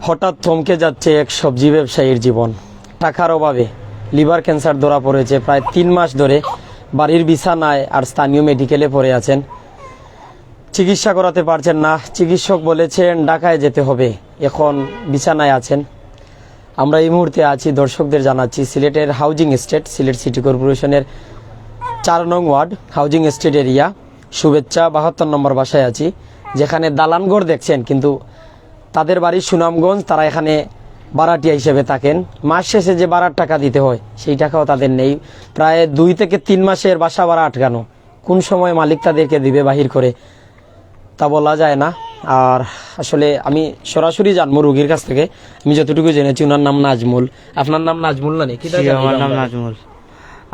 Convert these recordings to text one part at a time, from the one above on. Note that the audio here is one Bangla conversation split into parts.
হঠাৎ থমকে যাচ্ছে এক সবজি ব্যবসায়ীর জীবন। টাকার অভাবে লিভার ক্যান্সার ধরা পড়েছে। প্রায় 3 মাস ধরে বাড়ির বিছানায় আর স্থানীয় মেডিকেলে পড়ে আছেন। চিকিৎসা করাতে পারছেন না। চিকিৎসক বলেছেন ঢাকায় যেতে হবে। এখন বিছানায় আছেন। আমরা এই মুহূর্তে আছি, দর্শকদের জানাচ্ছি, সিলেটের হাউজিং এস্টেট, সিলেট সিটি কর্পোরেশনের 4 নং ওয়ার্ড হাউজিং এস্টেট এরিয়া, শুভেচ্ছা 72 নম্বর বাসায় আছি, যেখানে দালানঘর দেখছেন, কিন্তু তাদের বাড়ি সুনামগঞ্জ। তারা এখানে ভাড়াটিয়া হিসেবে থাকেন। মাস শেষে যে ভাড়ার টাকা দিতে হয় সেই টাকাও তাদের নেই। প্রায় 2 থেকে 3 মাসের বাসা ভাড়া আটকানো। কোন সময় মালিক তাদেরকে দিবে বাহির করে তা বলা যায় না। আর আসলে আমি সরাসরি জানবো রোগীর কাছ থেকে। আমি যতটুকু জেনেছি ওনার নাম নাজমুল। আপনার নাম নাজমুল না নাকি? আমার নাম নাজমুল।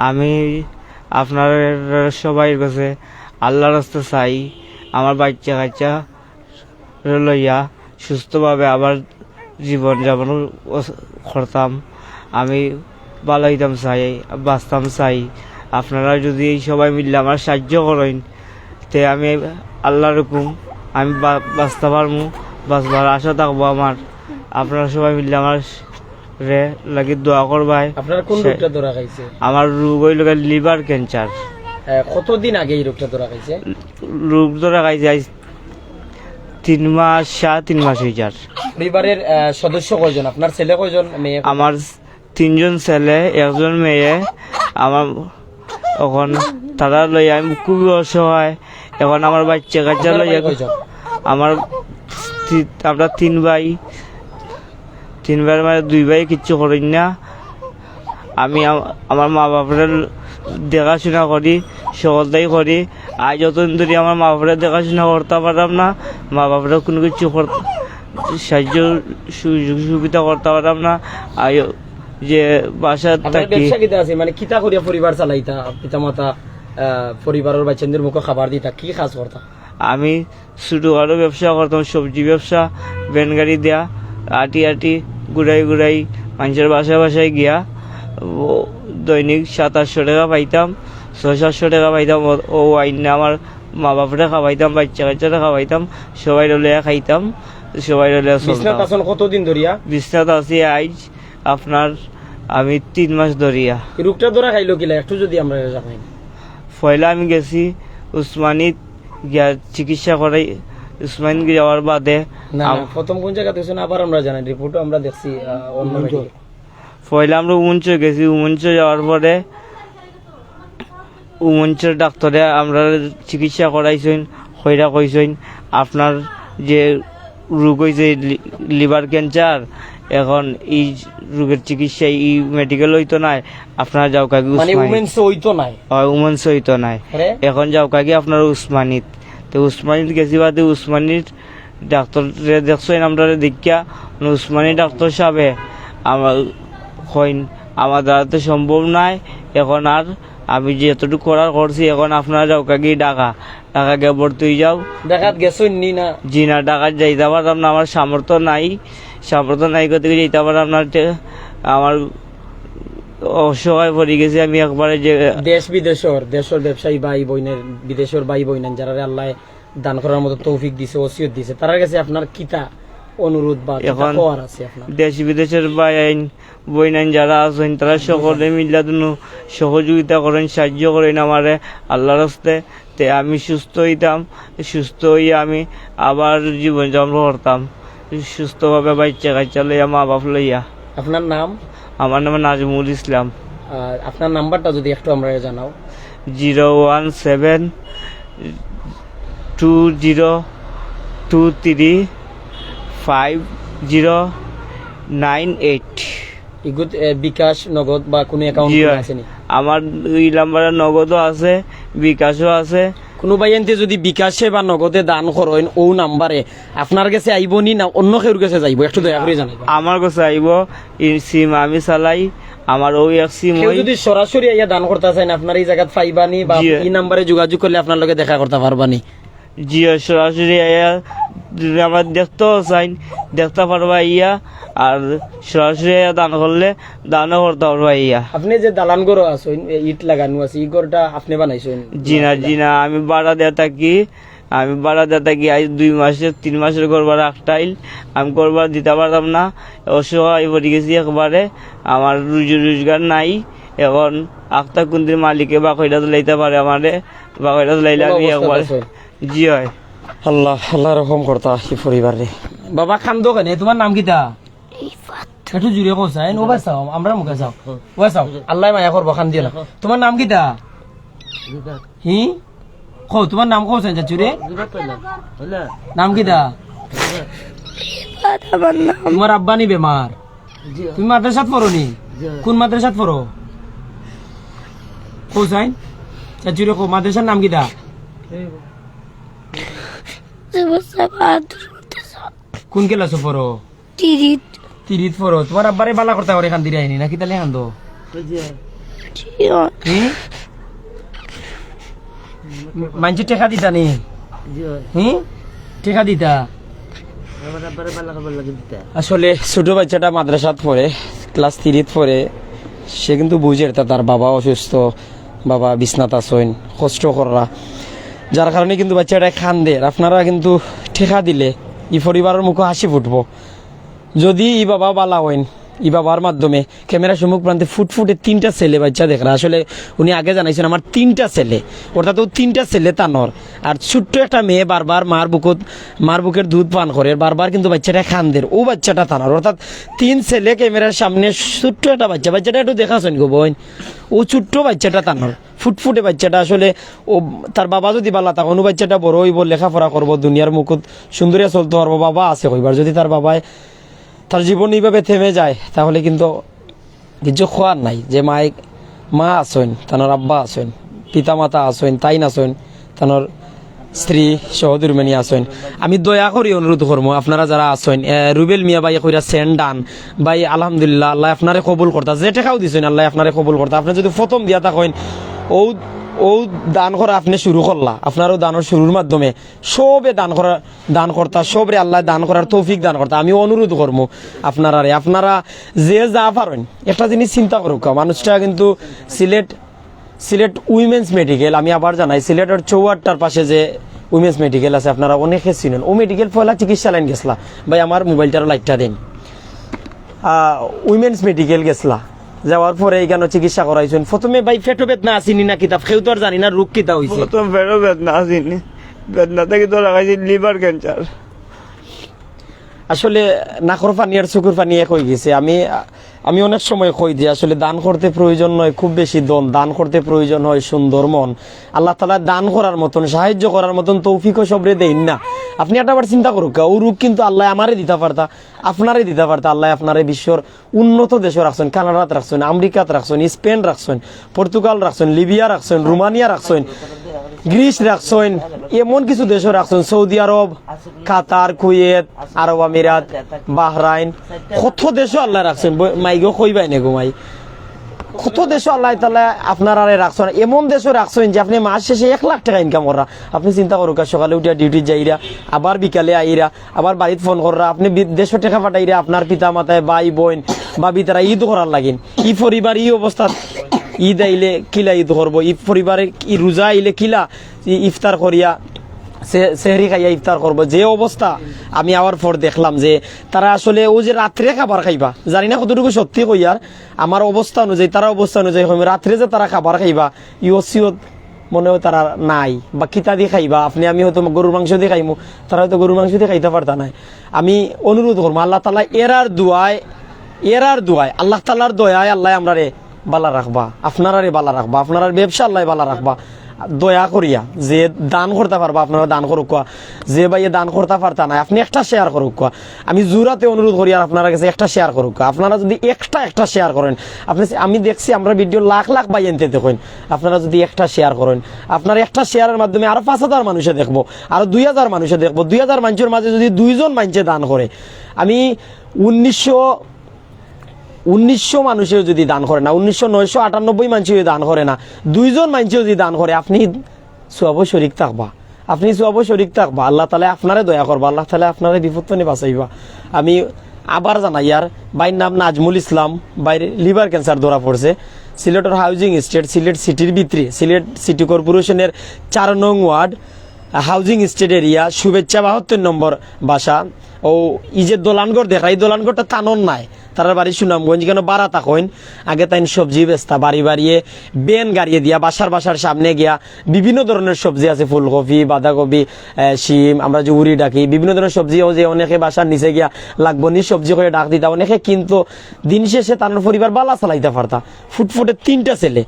আমি আপনার সবাই কাছে আল্লাহর রাস্তা চাই, আমার বাচ্চা কাচ্চা লইয়া সুস্থভাবে আবার জীবন যাপন করতাম, আমি ভালো হইতাম চাই, বাঁচতাম চাই। আপনারা যদি সবাই মিললে আমার সাহায্য করেন তে আমি আল্লাহর হুকুম আমি বাঁচতে পারবো, বাঁচবার আশা থাকবো আমার। আপনারা সবাই মিললে আমার রে লাগি দোয়া করবাই। আপনার কোন রোগটা ধরা খাইছে? আমার রোগ হইল লিভার ক্যান্সার। কতদিন আগে এই রোগটা ধরা খাইছে? রোগ ধরা খাইছে 3 মাস 3.5 মাস হয়ে যার। পরিবারের সদস্য কয়জন? আপনার ছেলে কয়জন, মেয়ে? আমার 3 জন ছেলে, 1 জন মেয়ে। আমার এখন তারা লইয়া আমি খুবই অসহায়। এখন আমার বাচ্চা কাচ্চা লইয়া আমার আমরা 3 ভাই, 3 ভাইয়ের মানে 2 ভাই কিচ্ছু করেন না। আমি আমার মা বাপের দেখাশোনা করি, সকলটাই করি। আজ যতদিন ধরে আমার মা বাপের দেখাশোনা করতে পারলাম না, মা বাপের কোনো কিছু সাহায্য সুযোগ সুবিধা করতে পারলাম না। আর যে বাসা আছে মানে কিতা করিয়া পরিবার চালাইতা? পিতা মাতা পরিবারের বাচ্চাদের মুখে খাবার দিতা, কি কাজ করতা? আমি ছোটখাটো ব্যবসা করতাম, সবজি ব্যবসা, ভ্যান গাড়ি দেয়া, আটি ঘুরাই মানুষের বাসায় গিয়া দৈনিক 700-800 টাকা পাইতাম, 600-700 টাকা পাইতাম। ও আইনে আমার মা বাপরে খাওয়াইতাম, বাচ্চা কাচ্চারা খাওয়াইতাম, সবাই রলে খাইতাম, সবাই রলে চলতাম। কতদিন ধরিয়া বিছনাত আছি আজ আপনার আমি 3 মাস ধরিয়া। রোগটা ধরা খাইলো কিলা একটু যদি আমরা জানাই। পয়লা আমি গেছি উসমানিত গিয়া চিকিৎসা করাই। উসমানিত যাওয়ার বাদে প্রথম কোন জায়গা দেখছেন আবার আমরা জানাই, রিপোর্টও আমরা দেখছি অন্য মেডিকেল। পয়লা আমরা উমঞ্চ গেছি। উমঞ্চ যাওয়ার পরে উমঞ্চের ডাক্তারে আমরা চিকিৎসা করাইছেন, হইরা কইছেন আপনার যে রোগ হয়েছে লিভার ক্যান্সার, এখন এই রোগের চিকিৎসা এই মেডিকেল হইতো নাই, আপনার যাও কাকি উমঞ্চ হইতো নাই, এখন যাও কাকি আপনার উসমানিত। তো উসমানিত গেছি বাদে উসমানির ডাক্তার দেখছেন আমরা দেখিয়া, উসমানী ডাক্তার সাহেবে আমার হইন আমার দ্বারা তো সম্ভব নাই, এখন আর আমি যতটুকু করার করছি, এখন আপনারা যাও কাকি ঢাকা গিয়ে ভর্তি হয়ে যাও। ঢাকাত গেছেন নি? না জি না, ঢাকাত যাইতে পারলাম না, আমার সামর্থ্য নাই করতে যাইতে পারলাম না। আমার অসহায় পড়ে গেছি আমি একবারে। যে দেশের ব্যবসায়ী ভাই বোনের, বিদেশের ভাই বোনেন যারা আল্লাহ দান করার মতো তৌফিক দিছে, ওসিয়ত দিছে, তার কাছে আপনার কিতা অনুরোধ বা এখন আছে? আপনার দেশ বিদেশের ভাই বইনাইন যারা আছেন তারা সকলে মিল্লা সহযোগিতা করেন, সাহায্য করেন আমারে আল্লাহর রাস্তায়। তে আমি সুস্থ হইতাম, সুস্থ হইয়া আমি আবার জীবন যাপন করতাম সুস্থভাবে, বাচ্চা কাচ্চা লইয়া, মা বাপ লইয়া। আপনার নাম? আমার নাম নাজমুল ইসলাম। আর আপনার নাম্বারটা যদি একটু আমরা জানাও। 01720235098। বিকাশ, নগদ বা কোনো অ্যাকাউন্ট আছে নি? আমার এই নাম্বারে নগদও আছে, বিকাশও আছে। কোনো ভাইয়ান্তে যদি বিকাশে বা নগদে দান করেন ও নাম্বারে আপনার কাছে আইব নি না অন্য কেউর কাছে যাইব? একটু দয়া করে জানাইবেন। আমার কাছে আইব, এই সিম আমি চালাই, আমার ওই এক সিম। যদি সরাসরি আইয়া দান করতে চান আপনার এই জায়গাত পাইবানি বা এই নাম্বারে যোগাযোগ করলে আপনার লগে দেখা করতে পারবানি? জি, সরাসরি আইয়া আমার দেখতেও চাইন, দেখতে পারবা ইয়া, আর সরাসরি দান করলে দানও করতে পারবা ইয়া। আপনি যে দালান ঘর আছেন, ইট লাগানো আছে, এই ঘরটা আপনি বানাইছেন? জি না, আমি ভাড়া দেয়া থাকি, আমি বাড়াতে থাকি আজ 2 মাসের ঘর ভাড়া একটাইল আমি ঘর ভাড়া দিতে পারতাম না, অসহায় পড়ে গেছি একবারে, আমার রুজি রোজগার নাই। এখন আখতা কুন্দির মালিকে বাকইটা তুলাইতে পারে আমারে, বাকইটা তুলাইলে আমি একবার জি হয়। আল্লাহ আল্লাহ রহম করতা এই পরিবারে। বাবা খান্দো কেন, তোমার নাম কিতা? একটু জুড়ে কোসাই নো ভাই চাও, আমরা মুখে চাও ওই চাও, আল্লাহ মায়া করবো, খান দিও না। তোমার নাম কিতা? হি কো তোমার নাম কোসাই যা চুরে নাম কিতা? তোমার আব্বা নি বেমার, তুমি মাদ্রাসাত পড়ো নি? কোন মাদ্রাসাত পড়ো? কোসাই যা চুরে কো মাদ্রাসার নাম কিতা? কোন ক্লাসে পড়ো? তিরিত পড়ো। তোমার আব্বারে বালা করতে পারে, এখান দিয়ে আইনি নাকি তাহলে এখান দো মানছি টেকা দিতা নি? টেকা দিতা? আসলে ছোট বাচ্চাটা মাদ্রাসাত পড়ে, ক্লাস 3 পড়ে, সে কিন্তু বুঝে তার বাবা অসুস্থ, বাবা বিছনাত আসেন, কষ্ট করা, যার কারণে কিন্তু বাচ্চাটা খান্দে। আপনারা কিন্তু ঠেকা দিলে ই পরিবারের মুখে হাসি ফুটবো। যদি ই বাবা বালা হইন, ই বাবার মাধ্যমে ক্যামেরা সম্মুখ প্রান্তে ফুটফুটে 3টা ছেলে বাচ্চা দেখরা। আসলে উনি আগে জানাইছেন আমার 3টা ছেলে, অর্থাৎ ও 3টা ছেলে তানর, আর ছোট্ট একটা মেয়ে বারবার মার বুকের দুধ পান করে, বারবার কিন্তু বাচ্চাটা খান্দের, ও বাচ্চাটা তানর, অর্থাৎ 3 ছেলে ক্যামেরার সামনে, ছোট্ট একটা বাচ্চাটা একটু দেখাছেন গো বোন, ও ছোট্ট বাচ্চাটা তানর, ফুটফুটে বাচ্চাটা। আসলে ও তার বাবা যদি বালা তখন ও বাচ্চাটা বড় হইব, লেখাপড়া করবো, দুনিয়ার মুকুট সুন্দরিয়া চলতে পারবো, বাবা আছে কইবার। যদি তার বাবায় তার জীবন এইভাবে থেমে যায় তাহলে কিন্তু কিছু খোয়ার নাই। যে মা আসেন, তানোর আব্বা আসেন, পিতা মাতা আসেন, তাই নাচেন, তানোর স্ত্রী সহধর্মিনী আসেন। আমি দয়া করি অনুরোধ করবো আপনারা যারা আসেন, রুবেল মিয়া ভাই কইরা সেন ডান ভাই, আলহামদুলিল্লাহ আল্লাহ আপনারে কবুল করতা, যে টাকাও দিছেন আল্লাহ আপনারে কবুল করতা। আপনি যদি প্রথম দিয়া থাকেন ও দান করা আপনি শুরু করলা, আপনারও দানের শুরুর মাধ্যমে সবে দান করতা, সবরে আল্লাহ দান করার তৌফিক দান করতা। আমি অনুরোধ করবো আপনারা যে যা পারেন একটা জিনিস চিন্তা করুক। মানুষটা কিন্তু সিলেট উইমেন্স মেডিকেল, আমি আবার জানাই সিলেটের চৌয়াট্টার পাশে যে উইমেন্স মেডিকেল আছে, আপনারা অনেকে চিনেন। ও মেডিকেল পয়লা চিকিৎসা লাইন গেছলা ভাই, আমার মোবাইলটার লাইটটা দিন। উইমেন্স মেডিকেল গেছলা, যাওয়ার পরে এখানে চিকিৎসা করাইছেন। প্রথমে ভাই পেটো বেদনা আসিনি না কিতাব কেউ তো আর জানি না রোগ কিতা হয়েছে। প্রথম পেটো বেদনা আসিনি, বেদনা থেকে তো লাগাইছি লিভার ক্যান্সার। আসলে নাকর পানি আর চকুর পানি এক হয়ে গেছে। আমি অনেক সময় কই দিই আসলে দান করতে প্রয়োজন নয় খুব বেশি দান করতে প্রয়োজন হয় সুন্দর মন। আল্লাহ তাআলা দান করার মতন, সাহায্য করার মতন তৌফিকও সবরে দেন না। আপনি একটা বার চিন্তা করুক, ও রূপ কিন্তু আল্লাহ আমারে দিতে পারতা, আপনারে দিতে পারতা। আল্লাহ আপনারে বিশ্বর উন্নত দেশে রাখছেন, কানাডাত রাখছেন, আমেরিকাত রাখছেন, স্পেন রাখছেন, পর্তুগাল রাখছেন, লিবিয়া রাখছেন, রোমানিয়া রাখছেন, গ্রিস রাখছেন, এমন কিছু দেশও রাখছেন, সৌদি আরব, কাতার, কুয়েত, আরব আমিরাত, বাহরাইন, কত দেশও আল্লাহ রাখছেন। মাইগো কইবাই নে ঘুমাই, কত দেশও আল্লাহ তাআলা আপনার আরে রাখছেন। এমন দেশও রাখছেন যে আপনি মাস শেষে 1 লাখ টাকা ইনকাম করা। আপনি চিন্তা করুক, সকালে উঠিয়া ডিউটি যাইরা, আবার বিকালে আইরা, আবার বাড়িতে ফোন করা, আপনি দেশও টাকা পাঠাইরা, আপনার পিতা মাতায় ভাই বোন ভাবি তারা ঈদ করার লাগেন। ই পরিবার ই অবস্থা, ঈদ আইলে কিলা ঈদ করবো, ই পরিবারে ই রোজা আইলে কিলা ইফতার করিয়া সেহরি খাইয়া ইফতার করবো। যে অবস্থা আমি আবার পর দেখলাম যে তারা আসলে ও যে রাত্রে খাবার খাইবা, জানি না কতটুকু সত্যি কইয়ার, আমার অবস্থা অনুযায়ী তারা অবস্থা অনুযায়ী রাত্রে যে তারা খাবার খাইবা ইয়সিয়ত মনে হয় তারা নাই, বা কিতা দিয়ে খাইবা। আমি হয়তো গরুর মাংস দিয়ে খাইমু, তারা হয়তো গরুর মাংস দিয়ে খাইতে পারতা নাই। আমি অনুরোধ করবো আল্লাহ তাআলা এরার দুয়ায় আল্লাহ তাআলার দয়ায় আল্লাহ আমরা রে বালা রাখবা, আপনারা রে বালা রাখবা, আপনার ব্যবসা আল্লাহ বালা রাখবা। দয়া করিয়া যে দান করতে পারবা আপনারা দান করুক, যে ভাইয়ে দান করতে পারতা না আপনি একটা শেয়ার করুক। আমি জোরাতে অনুরোধ করি আর আপনারা কাছে একটা শেয়ার করুক। আপনারা যদি একটা শেয়ার করেন, আমি দেখছি আমরা ভিডিও লাখ ভাই এনতে দেখেন, আপনারা যদি একটা শেয়ার করেন, আপনার একটা শেয়ারের মাধ্যমে আরো 5,000 মানুষে দেখবো, আরো 2,000 মানুষে দেখবো। 2,000 মানুষের মাঝে যদি 2 জন মানুষে দান করে, আমি 1900 মানুষেও যদি দান করে না, 1998 মানুষেও দান করে না, 2 জন মানুষেও যদি দান করে, আপনি সওয়াব শরীক থাকবা, আল্লাহ তাআলা আপনারে দয়া করবা, আল্লাহ তাআলা আপনারে বিপদ থেকে বাঁচাইবা। আমি আবার জানাই, আর বাইর নাম নাজমুল ইসলাম, বাইরে লিভার ক্যান্সার ধরা পড়ছে। সিলেটের হাউজিং স্টেট, সিলেট সিটির ভিতরে, সিলেট সিটি কর্পোরেশনের 4 নং ওয়ার্ড হাউজিং স্টেট এরিয়া, শুভেচ্ছা 72 নম্বর বাসা। ও ই যে দোলানগড় দেখা, এই দোলানগড়টা তানন নাই, তার বাড়ি সুনামগঞ্জ, কেন বাড়া তাকইন আগে তাইন সবজি বেচতা, বাড়ি বাড়িয়ে বেন গাড়িয়ে দিয়া বাসার সামনে গিয়া বিভিন্ন ধরনের সবজি আছে, ফুলকপি, বাঁধাকপি, শিম, আমরা যে উড়ি ডাকি, বিভিন্ন ধরনের সবজি ও যে অনেকে বাসার নিচে গিয়া লাগবনি সবজি করে ডাক দিতা, অনেকে কিন্তু দিন শেষে তার পরিবার বালা চালাইতে পারতা। ফুটফুটে 3টা ছেলে,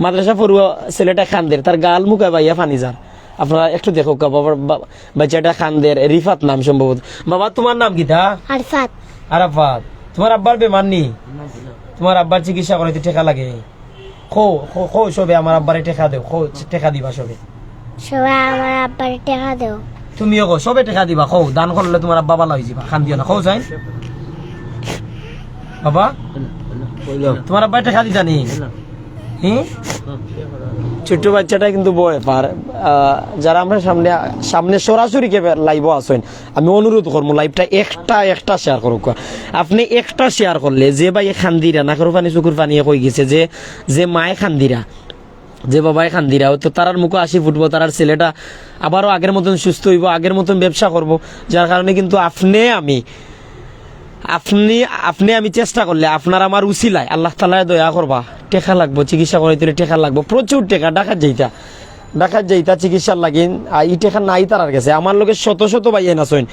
মাদ্রাসা পড়ুয়া ছেলেটা খান্দের, তার গাল মুখে বাইয়া ফানি যার। আপনারা একটু দেখো বাবার বাচ্চাটা খান্দের, রিফাত নাম সম্ভবত। বাবা তোমার নাম কি তা? আরফাত। আরাফাত। তোমার আব্বার বেমার নি? তোমার আব্বার চিকিৎসা করাইতে টাকা লাগে? খো খো খো সবে আমার আব্বারে টাকা দেও, খো টাকা দিবা সবে। সবাই আমার আব্বার টাকা দেও। তুমিও কো সবে টাকা দিবা, খো দান করলে তোমার আব্বা ভালো হয়ে যাবা, খান দিও না, খো যাই বাবা। তোমার আব্বা টাকা দিতা নি? ছোট্ট বাচ্চাটা কিন্তু বয় পার। যারা আমরা সামনে সরাসরি কে লাইভ আসেন, আমি অনুরোধ করবো লাইভটা একটা শেয়ার করুক। আপনি একটা শেয়ার করলে যে ভাই খান্দিরা নাকের পানি চকুর পানি কই গেছে, যে মায়ে খান্দিরা, যে বাবাই খান্দিরা, তো তারার মুখে হাসি ফুটবো, তারার ছেলেটা আবারও আগের মতন সুস্থ হইব, আগের মতন ব্যবসা করব। যার কারণে কিন্তু আপনি আমি চেষ্টা করলে আপনার আমার উসিলায় আল্লাহ তাআলা দয়া করবা, টেকা লাগবো চিকিৎসা করাইতে, টেকা লাগবো প্রচুর টেকা। ডাকাত যাইতা চিকিৎসার লাগিন, এই টেকা নাই তার কাছে। আমার লোকের শত ভাইয়েন আছেন,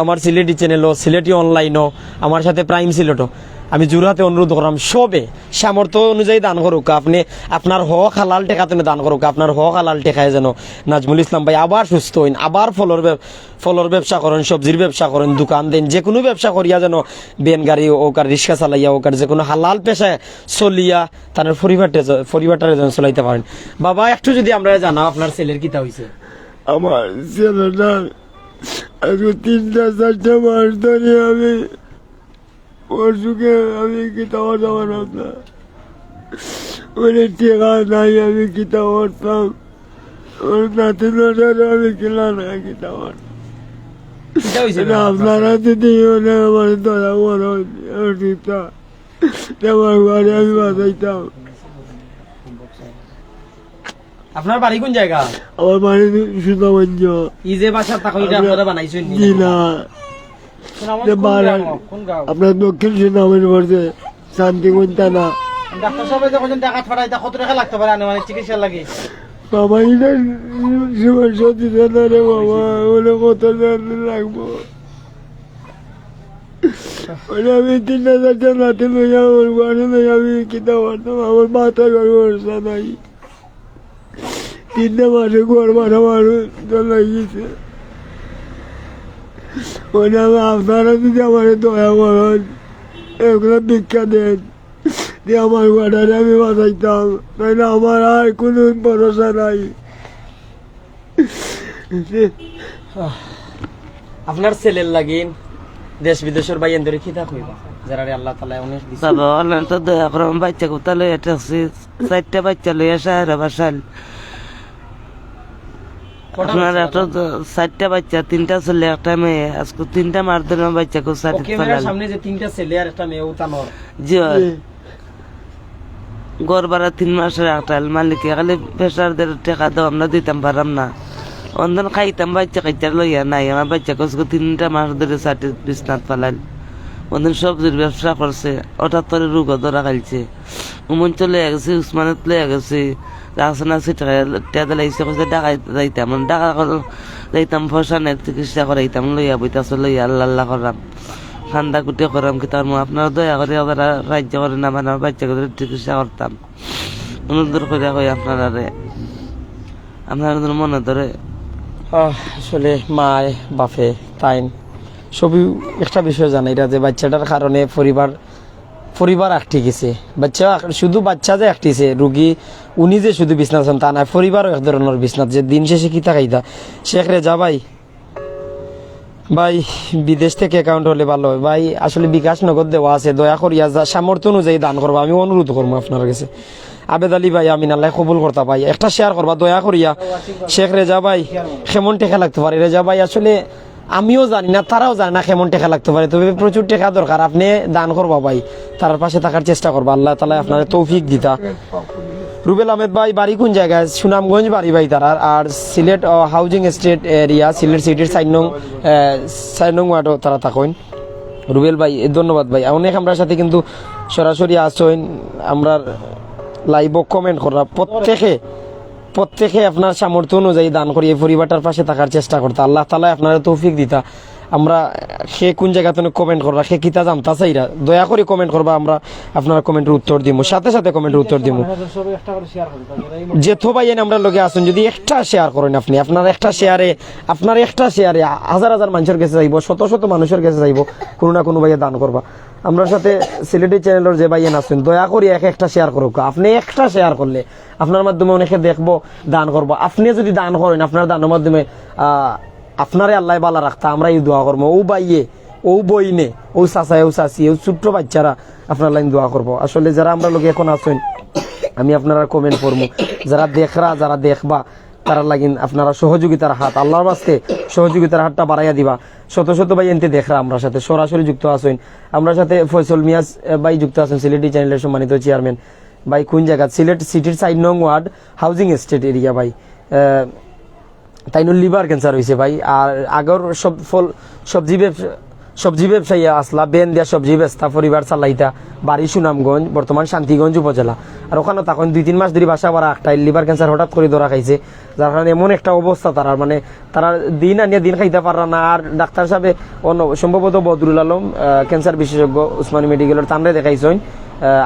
আমার সিলেটি চ্যানেলও, সিলেটি অনলাইনও, আমার সাথে প্রাইম সিলেটও। আমি জোড়াতে অনুরোধ করলাম সবে সামর্থ্য অনুযায়ী দান করুক। আপনি আপনার হক হালাল টেকা তুমি দান করুক, আপনার হক হালাল টেকায় যেন নাজমুল ইসলাম ভাই আবার সুস্থ হইন, আবার ফলর ব্যবসা করেন, সবজির ব্যবসা করেন, দোকান দেন, যে কোনো ব্যবসা করিয়া যেন বেন গাড়ি হোক আর রিক্সা চালাইয়া হোক আর যে কোনো হালাল পেশায় চলিয়া তার পরিবারটা যেন চলাইতে পারেন। বাবা একটু যদি আমরা জানাও আপনার ছেলের কিতা হয়েছে? আমার ছেলেটা আজকে 3-4 মাস ধরে আমি অসুখে আমি কিতা হতাম না, ওরে টেকা নাই, আমি কিতা করতাম, ওর নাতি নাটারে আমি কিনা না কিতা করতাম। আপনারা যদি আমার দয়া করেন আমার ঘরে আমি বাঁচাইতাম। আপনার বাড়ি কোন জায়গা? আমার বাড়ি সুনামগঞ্জ। এই যে বাসা তাকই এটা আপনারা বানাইছেন নি? জি না, আপনার দক্ষিণ সুনামের পড়ছে শান্তিগঞ্জ থানা। ডাক্তার সাহেব যখন টাকা ফাটাইতা কত টাকা লাগতে পারে আনুমানিক চিকিৎসা লাগে? বাবা এটা সমস্যা দিতে না রে বাবা, ওটা কত লাগবো? ওটা আমি 3,000 নাতে লইয়া আমার ঘরে লইয়া আমি কিতা পারতাম, আমার মাথা ভরসা নাই। 3 মাসে ঘর ভাড়া লাগিয়েছে। ওটা আপনারা যদি আমার দয়া করেন, এগুলো ভিক্ষা দেন, দিয়ে আমার ঘরে আমি বাঁচাইতাম, তাইলে আমার আর কোনো ভরসা নাই। আপনার ছেলের লাগিন দেশ বিদেশের বাইন ধরে খিতা কইবা যারা আল্লাহ তাআলা অনেক দিছে। বাবা আল্লাহ তো দয়া করে বাচ্চা কোথা লইয়া টেকছি, 4টা বাচ্চা লইয়া সাহেরা বাসাল। আপনার একটা 4টা বাচ্চা, 3টা ছেলে 1টা মেয়ে, আজকে 3টা মার ধরে বাচ্চাকে সাথে ফেলাল। সামনে যে 3টা ছেলে আর একটা মেয়ে উতানোর জি গড় ভাড়া 3 মাসের আটাল মালিক খালি প্রেশার দিয়ে টাকা দাও, আমরা দিতাম পারাম না। অন্ধন খাইতাম বাচ্চা খাইতার লইয়া নাই, আমার বাচ্চা কচকে 3টা মাস ধরে সাথে বিছনাত ফেলাল। অন্ধন সবজির ব্যবসা করছে, 78 রোগ ধরা খাইছে। উমন চলে গেছে, উসমানত লইয়া গেছে, রাসনা টেদা লাগছে, ডাকা যাইতাম, ডাকা যাইতাম ফসা নেই, চিকিৎসা করাইতাম লইয়া বইতাছে লইয়া আল্লাহ করাম, ঠান্ডা কুটে করাম। কি তার আপনারা দয়া করে ওরা রাজ্য করে না, মানে আমার বাচ্চাকে চিকিৎসা করতাম। অনুদূর করে কই আপনারা আপনার মনে ধরে আসলে মায় বাপে তাইন সবই একটা বিষয় জানে, এটা যে বাচ্চাটার কারণে পরিবার আটকে গেছে। শুধু বাচ্চা যে আটকেছে, রুগী উনি যে শুধু বিছনাথ তা না, পরিবারও এক ধরনের বিছনাথ। যে দিন শেষে কি থাকাইতা শেখ রেজা ভাই বিদেশ থেকে অ্যাকাউন্ট হলে ভালো হয় ভাই। আসলে বিকাশ নগদ দেওয়া আছে, দয়া করিয়া যা সামর্থ্য অনুযায়ী দান করবো, আমি অনুরোধ করবো আপনার কাছে। আবেদ আলী ভাই আমি আল্লাহ কবুল করতা ভাই, একটা শেয়ার করবা দয়া করিয়া। শেখ রেজা ভাই কেমন টেকা লাগতে পারে? রেজা ভাই আসলে আমিও জানি না, তারাও জানে না কেমন টাকা লাগতে পারে, তবে প্রচুর টাকা দরকার। আপনি দান করবা ভাই, তার পাশে থাকার চেষ্টা করবা, আল্লাহ তাআলা আপনার তৌফিক দিতা। রুবেল আহমেদ ভাই বাড়ি কোন জায়গায়? সুনামগঞ্জ বাড়ি ভাই তারার। আর Sylhet housing estate area, Sylhet সিটির 4 নং ওয়ার্ডও তারা থাকেন। রুবেল ভাই ধন্যবাদ ভাই। অনেক আমরা সাথে কিন্তু সরাসরি আসেন, আমরা লাইভ কমেন্ট করা, প্রত্যেকে আপনার সামর্থ্য অনুযায়ী দান করি এই পরিবারটার পাশে থাকার চেষ্টা করতে। আল্লাহ তাআলা আপনারা তৌফিক দিতা। আমরা সে কোন জায়গাতে কমেন্ট করবা, সে কিতা জানতা চাইরা, দয়া করে কমেন্ট করবা, আমরা আপনারা কমেন্টের উত্তর দিব, সাথে সাথে কমেন্টের উত্তর দিব। যেথো ভাই আমরা লগে আসুন, যদি একটা শেয়ার করেন আপনি, আপনার একটা শেয়ারে হাজার হাজার মানুষের কাছে যাইব, শত শত মানুষের কাছে যাইব, কোনো না কোনো ভাইয়া দান করবা। আমরা সাথে সিলেটি চ্যানেলের যে ভাইয়েন আছেন, দয়া করে একটা শেয়ার করুক। আপনি একটা শেয়ার করলে আপনার মাধ্যমে অনেকে দেখবো, দান করবো। আপনি যদি দান করেন, আপনার দানের মাধ্যমে আপনারে আল্লাহ বালা রাখতা, আমরা এই দোয়া করবো। ও বাইয়ে, ও বইনে, ও চাচায়, ও চাচি, ও ছোট্ট বাচ্চারা আপনার লাইন দোয়া করবো। আসলে যারা আমরা লোক এখন আছেন, আমি আপনারা কমেন্ট করবো, যারা যারা দেখবা, তারা লাগিন আপনারা সহযোগিতার হাত, আল্লাহর বাস্তে সহযোগিতার হাতটা বাড়াইয়া দিবা। শত শত ভাই এনতে দেখরা আমরা সাথে সরাসরি যুক্ত আছেন। আমরা সাথে ফয়সল মিয়াজ ভাই যুক্ত আছেন, সিলেটি চ্যানেলের সম্মানিত চেয়ারম্যান ভাই। কোন জায়গা? সিলেট সিটির 4 নং ওয়ার্ড হাউজিং এস্টেট এরিয়া ভাই। তাই লিভার ক্যান্সার হয়েছে ভাই। আর আগর সবজি ব্যবসায়ী আসলা, বেন দিয়া সবজি বেচতা, পরিবার চালাইতা, বাড়ি সুনামগঞ্জ, বর্তমান শান্তিগঞ্জ উপজেলা। আর ওখানে তখন 2-3 মাস ধরে বাসা বাড়া একটা লিভার ক্যান্সার হঠাৎ করে ধরা খাইছে, যার কারণে এমন একটা অবস্থা তারা, মানে তারা দিন আনিয়া দিন খাইতে পারা না। আর ডাক্তার সাহেব সম্ভবত বদরুল আলম ক্যান্সার বিশেষজ্ঞ উসমানী মেডিকেলের, তানরে দেখাইছেন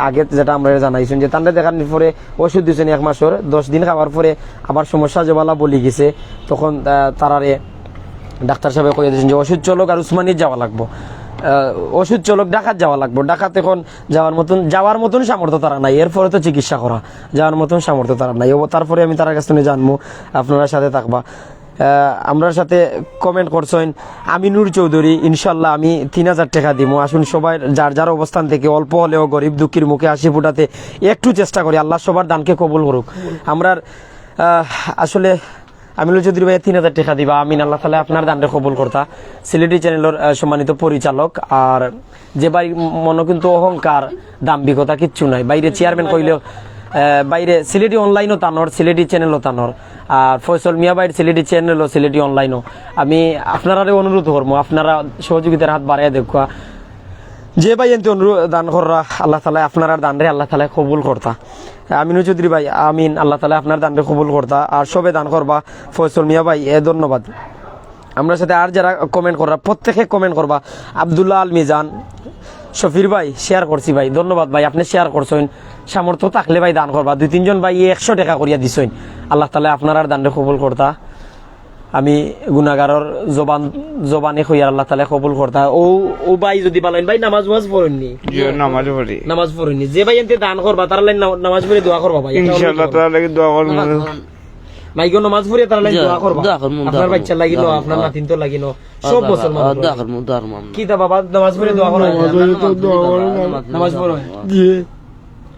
আগে, যেটা আমরা জানাইছেন যে তানরে দেখার পরে ওষুধ দিয়েছেন 1 মাসের, 10 দিন খাওয়ার পরে আবার সমস্যা জবালা বলি গেছে। তখন তারারে ডাক্তার সাহেব কয়ে দিয়েছেন যে ওষুধ চলক আর উসমানির যাওয়া লাগবো, ওষুধ চলক ডাকাত যাওয়া লাগবো। ডাকাত এখন যাওয়ার মতন সামর্থ্য তারা নাই, এরপরে তো চিকিৎসা করা, যাওয়ার মতন সামর্থ্য তারা নাই। তারপরে আমি তার কাছ থেকে জানবো, আপনারা সাথে থাকবা। আমরা সাথে কমেন্ট করছেন আমিনুর চৌধুরী, ইনশাল্লাহ আমি 3000 টাকা দিব। আসুন সবাই যার যার অবস্থান থেকে অল্প হলেও গরিব দুঃখীর মুখে হাসি ফুটাতে একটু চেষ্টা করি। আল্লাহ সবার দানকে কবুল করুক। আমরা আসলে আমিনুল চৌধুরী ভাই 3000 টাকা দিবা, আমিন। আল্লাহ তাআলা আপনার দানকে কবুল করতা। সিলেটি চ্যানেলের সম্মানিত পরিচালক, আর যে ভাই মনে কিন্তু অহংকার দাম্ভিকতা কিচ্ছু নাই, বাইরে চেয়ারম্যান কইলেও, বাইরে সিলেটি অনলাইনও তানর, সিলেটি চ্যানেলও তানর, আর ফয়সল মিয়া ভাইয়ের সিলেটি চ্যানেলও, সিলেটি অনলাইনও। আমি আপনারা অনুরোধ করবো, আপনারা সহযোগিতার হাত বাড়াইয়া দেখা, যে ভাই এনতে অনুরোধ দান করা, আল্লাহ তাআলা আপনার দান রে আল্লাহ তাআলা কবুল করতা। আমিনুল চৌধুরী ভাই আমিন, আল্লাহ তাআলা আপনার দান রে কবুল করতা। আর সবে দান করবা। ফয়সল মিয়া ভাই ধন্যবাদ। আমরা সাথে আর যারা কমেন্ট করা, প্রত্যেকে কমেন্ট করবা। আব্দুল্লাহ আল মিজান, শফির ভাই শেয়ার করছি ভাই, ধন্যবাদ ভাই, আপনি শেয়ার করছেন। সামর্থ্য থাকলে ভাই দান করবা। 2-3 জন ভাই 100 টাকা করিয়া দিছেন, আল্লাহ তাআলা আপনার আর দান রে কবুল করতা। আমি গুনাহগারের জবানে কইয়া আল্লাহ তাআলা কবুল করতা। ও ভাই যদি বলেন ভাই নামাজ পড়েননি, নামাজ পড়েননি, যে ভাই এনতে দান করবা তার লাইন নামাজ পড়ে দোয়া করবা ভাই, ইনশাআল্লাহ তাআলা লাগি দোয়া করব। ভাই গো নামাজ পড়ে তার লাইন দোয়া করবা, আপনার বাচ্চা লাগিল, আপনার নাতিন তো লাগিল, সব মুসলমান দোয়া করব। কি তা বাবা নামাজ পড়ে দোয়া করবা, নামাজ পড়ো জি,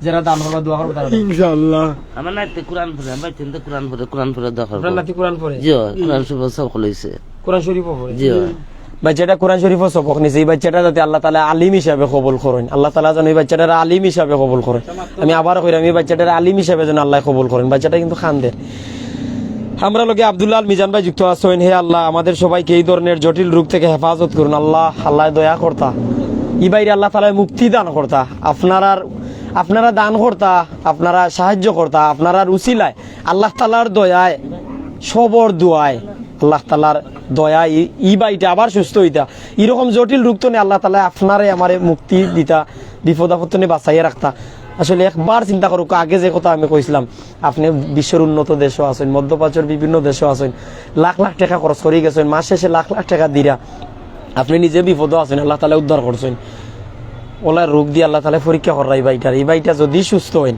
যারা দান করবা দোয়া করবা তারা ইনশাআল্লাহ। আমার নাতি কোরআন পড়ে, ভাই চিন্তা কোরআন পড়ে দোয়া করব। আপনার নাতি কোরআন পড়ে? জি, কোরআন শরীফ সব কইছে, কোরআন শরীফও পড়ে। জি, বাচ্চাটা কোরআন শরীফও সবক নিছে। এই বাচ্চাটা যাতে আল্লাহ তাআলা আলিম হিসাবে কবুল করেন, আল্লাহ তাআলা যেন এই বাচ্চাটার আলিম হিসাবে কবুল করেন। আমি আবার কইরাম, এই বাচ্চাটার আলিম হিসাবে যেন আল্লাহ কবুল করেন। বাচ্চাটা কিন্তু খান্দে। আমরা লোকে আব্দুল্লাহ আল মিজান ভাই যুক্ত আছেন। হে আল্লাহ, আমাদের সবাইকে এই ধরনের জটিল রোগ থেকে হেফাজত করুন। আল্লাহ দয়া করতা, ই বাইরে আল্লাহ তাআলা মুক্তি দান করতা। আপনারা দান করতা, আপনারা সাহায্য করতা, আপনারা উসিলায় আল্লাহ তাআলার দয়ায়, সবর দোয়ায়, আল্লাহ তাআলার দয়ায় ই বাইটা আবার সুস্থ হইতা। এরকম জটিল রোগ তো আল্লাহ তাআলা আপনারে আমারে মুক্তি দিতা, বিপদ আপদ থেকে বাঁচাইয়া রাখতা। আসলে একবার চিন্তা করুক, আগে যে কথা আমি কইছিলাম, আপনি বিশ্বের উন্নত দেশও আছেন, মধ্যপ্রাচ্যের বিভিন্ন দেশও আছেন, লাখ লাখ টাকা খরচ করে গেছেন, মাস শেষে লাখ লাখ টাকা দিরা আপনি নিজে বিপদও আছেন, আল্লাহ তাআলা উদ্ধার করছেন। ওলার রোগ দিয়ে আল্লাহ তাআলা পরীক্ষা করা এই বাইটা যদি সুস্থ হইন,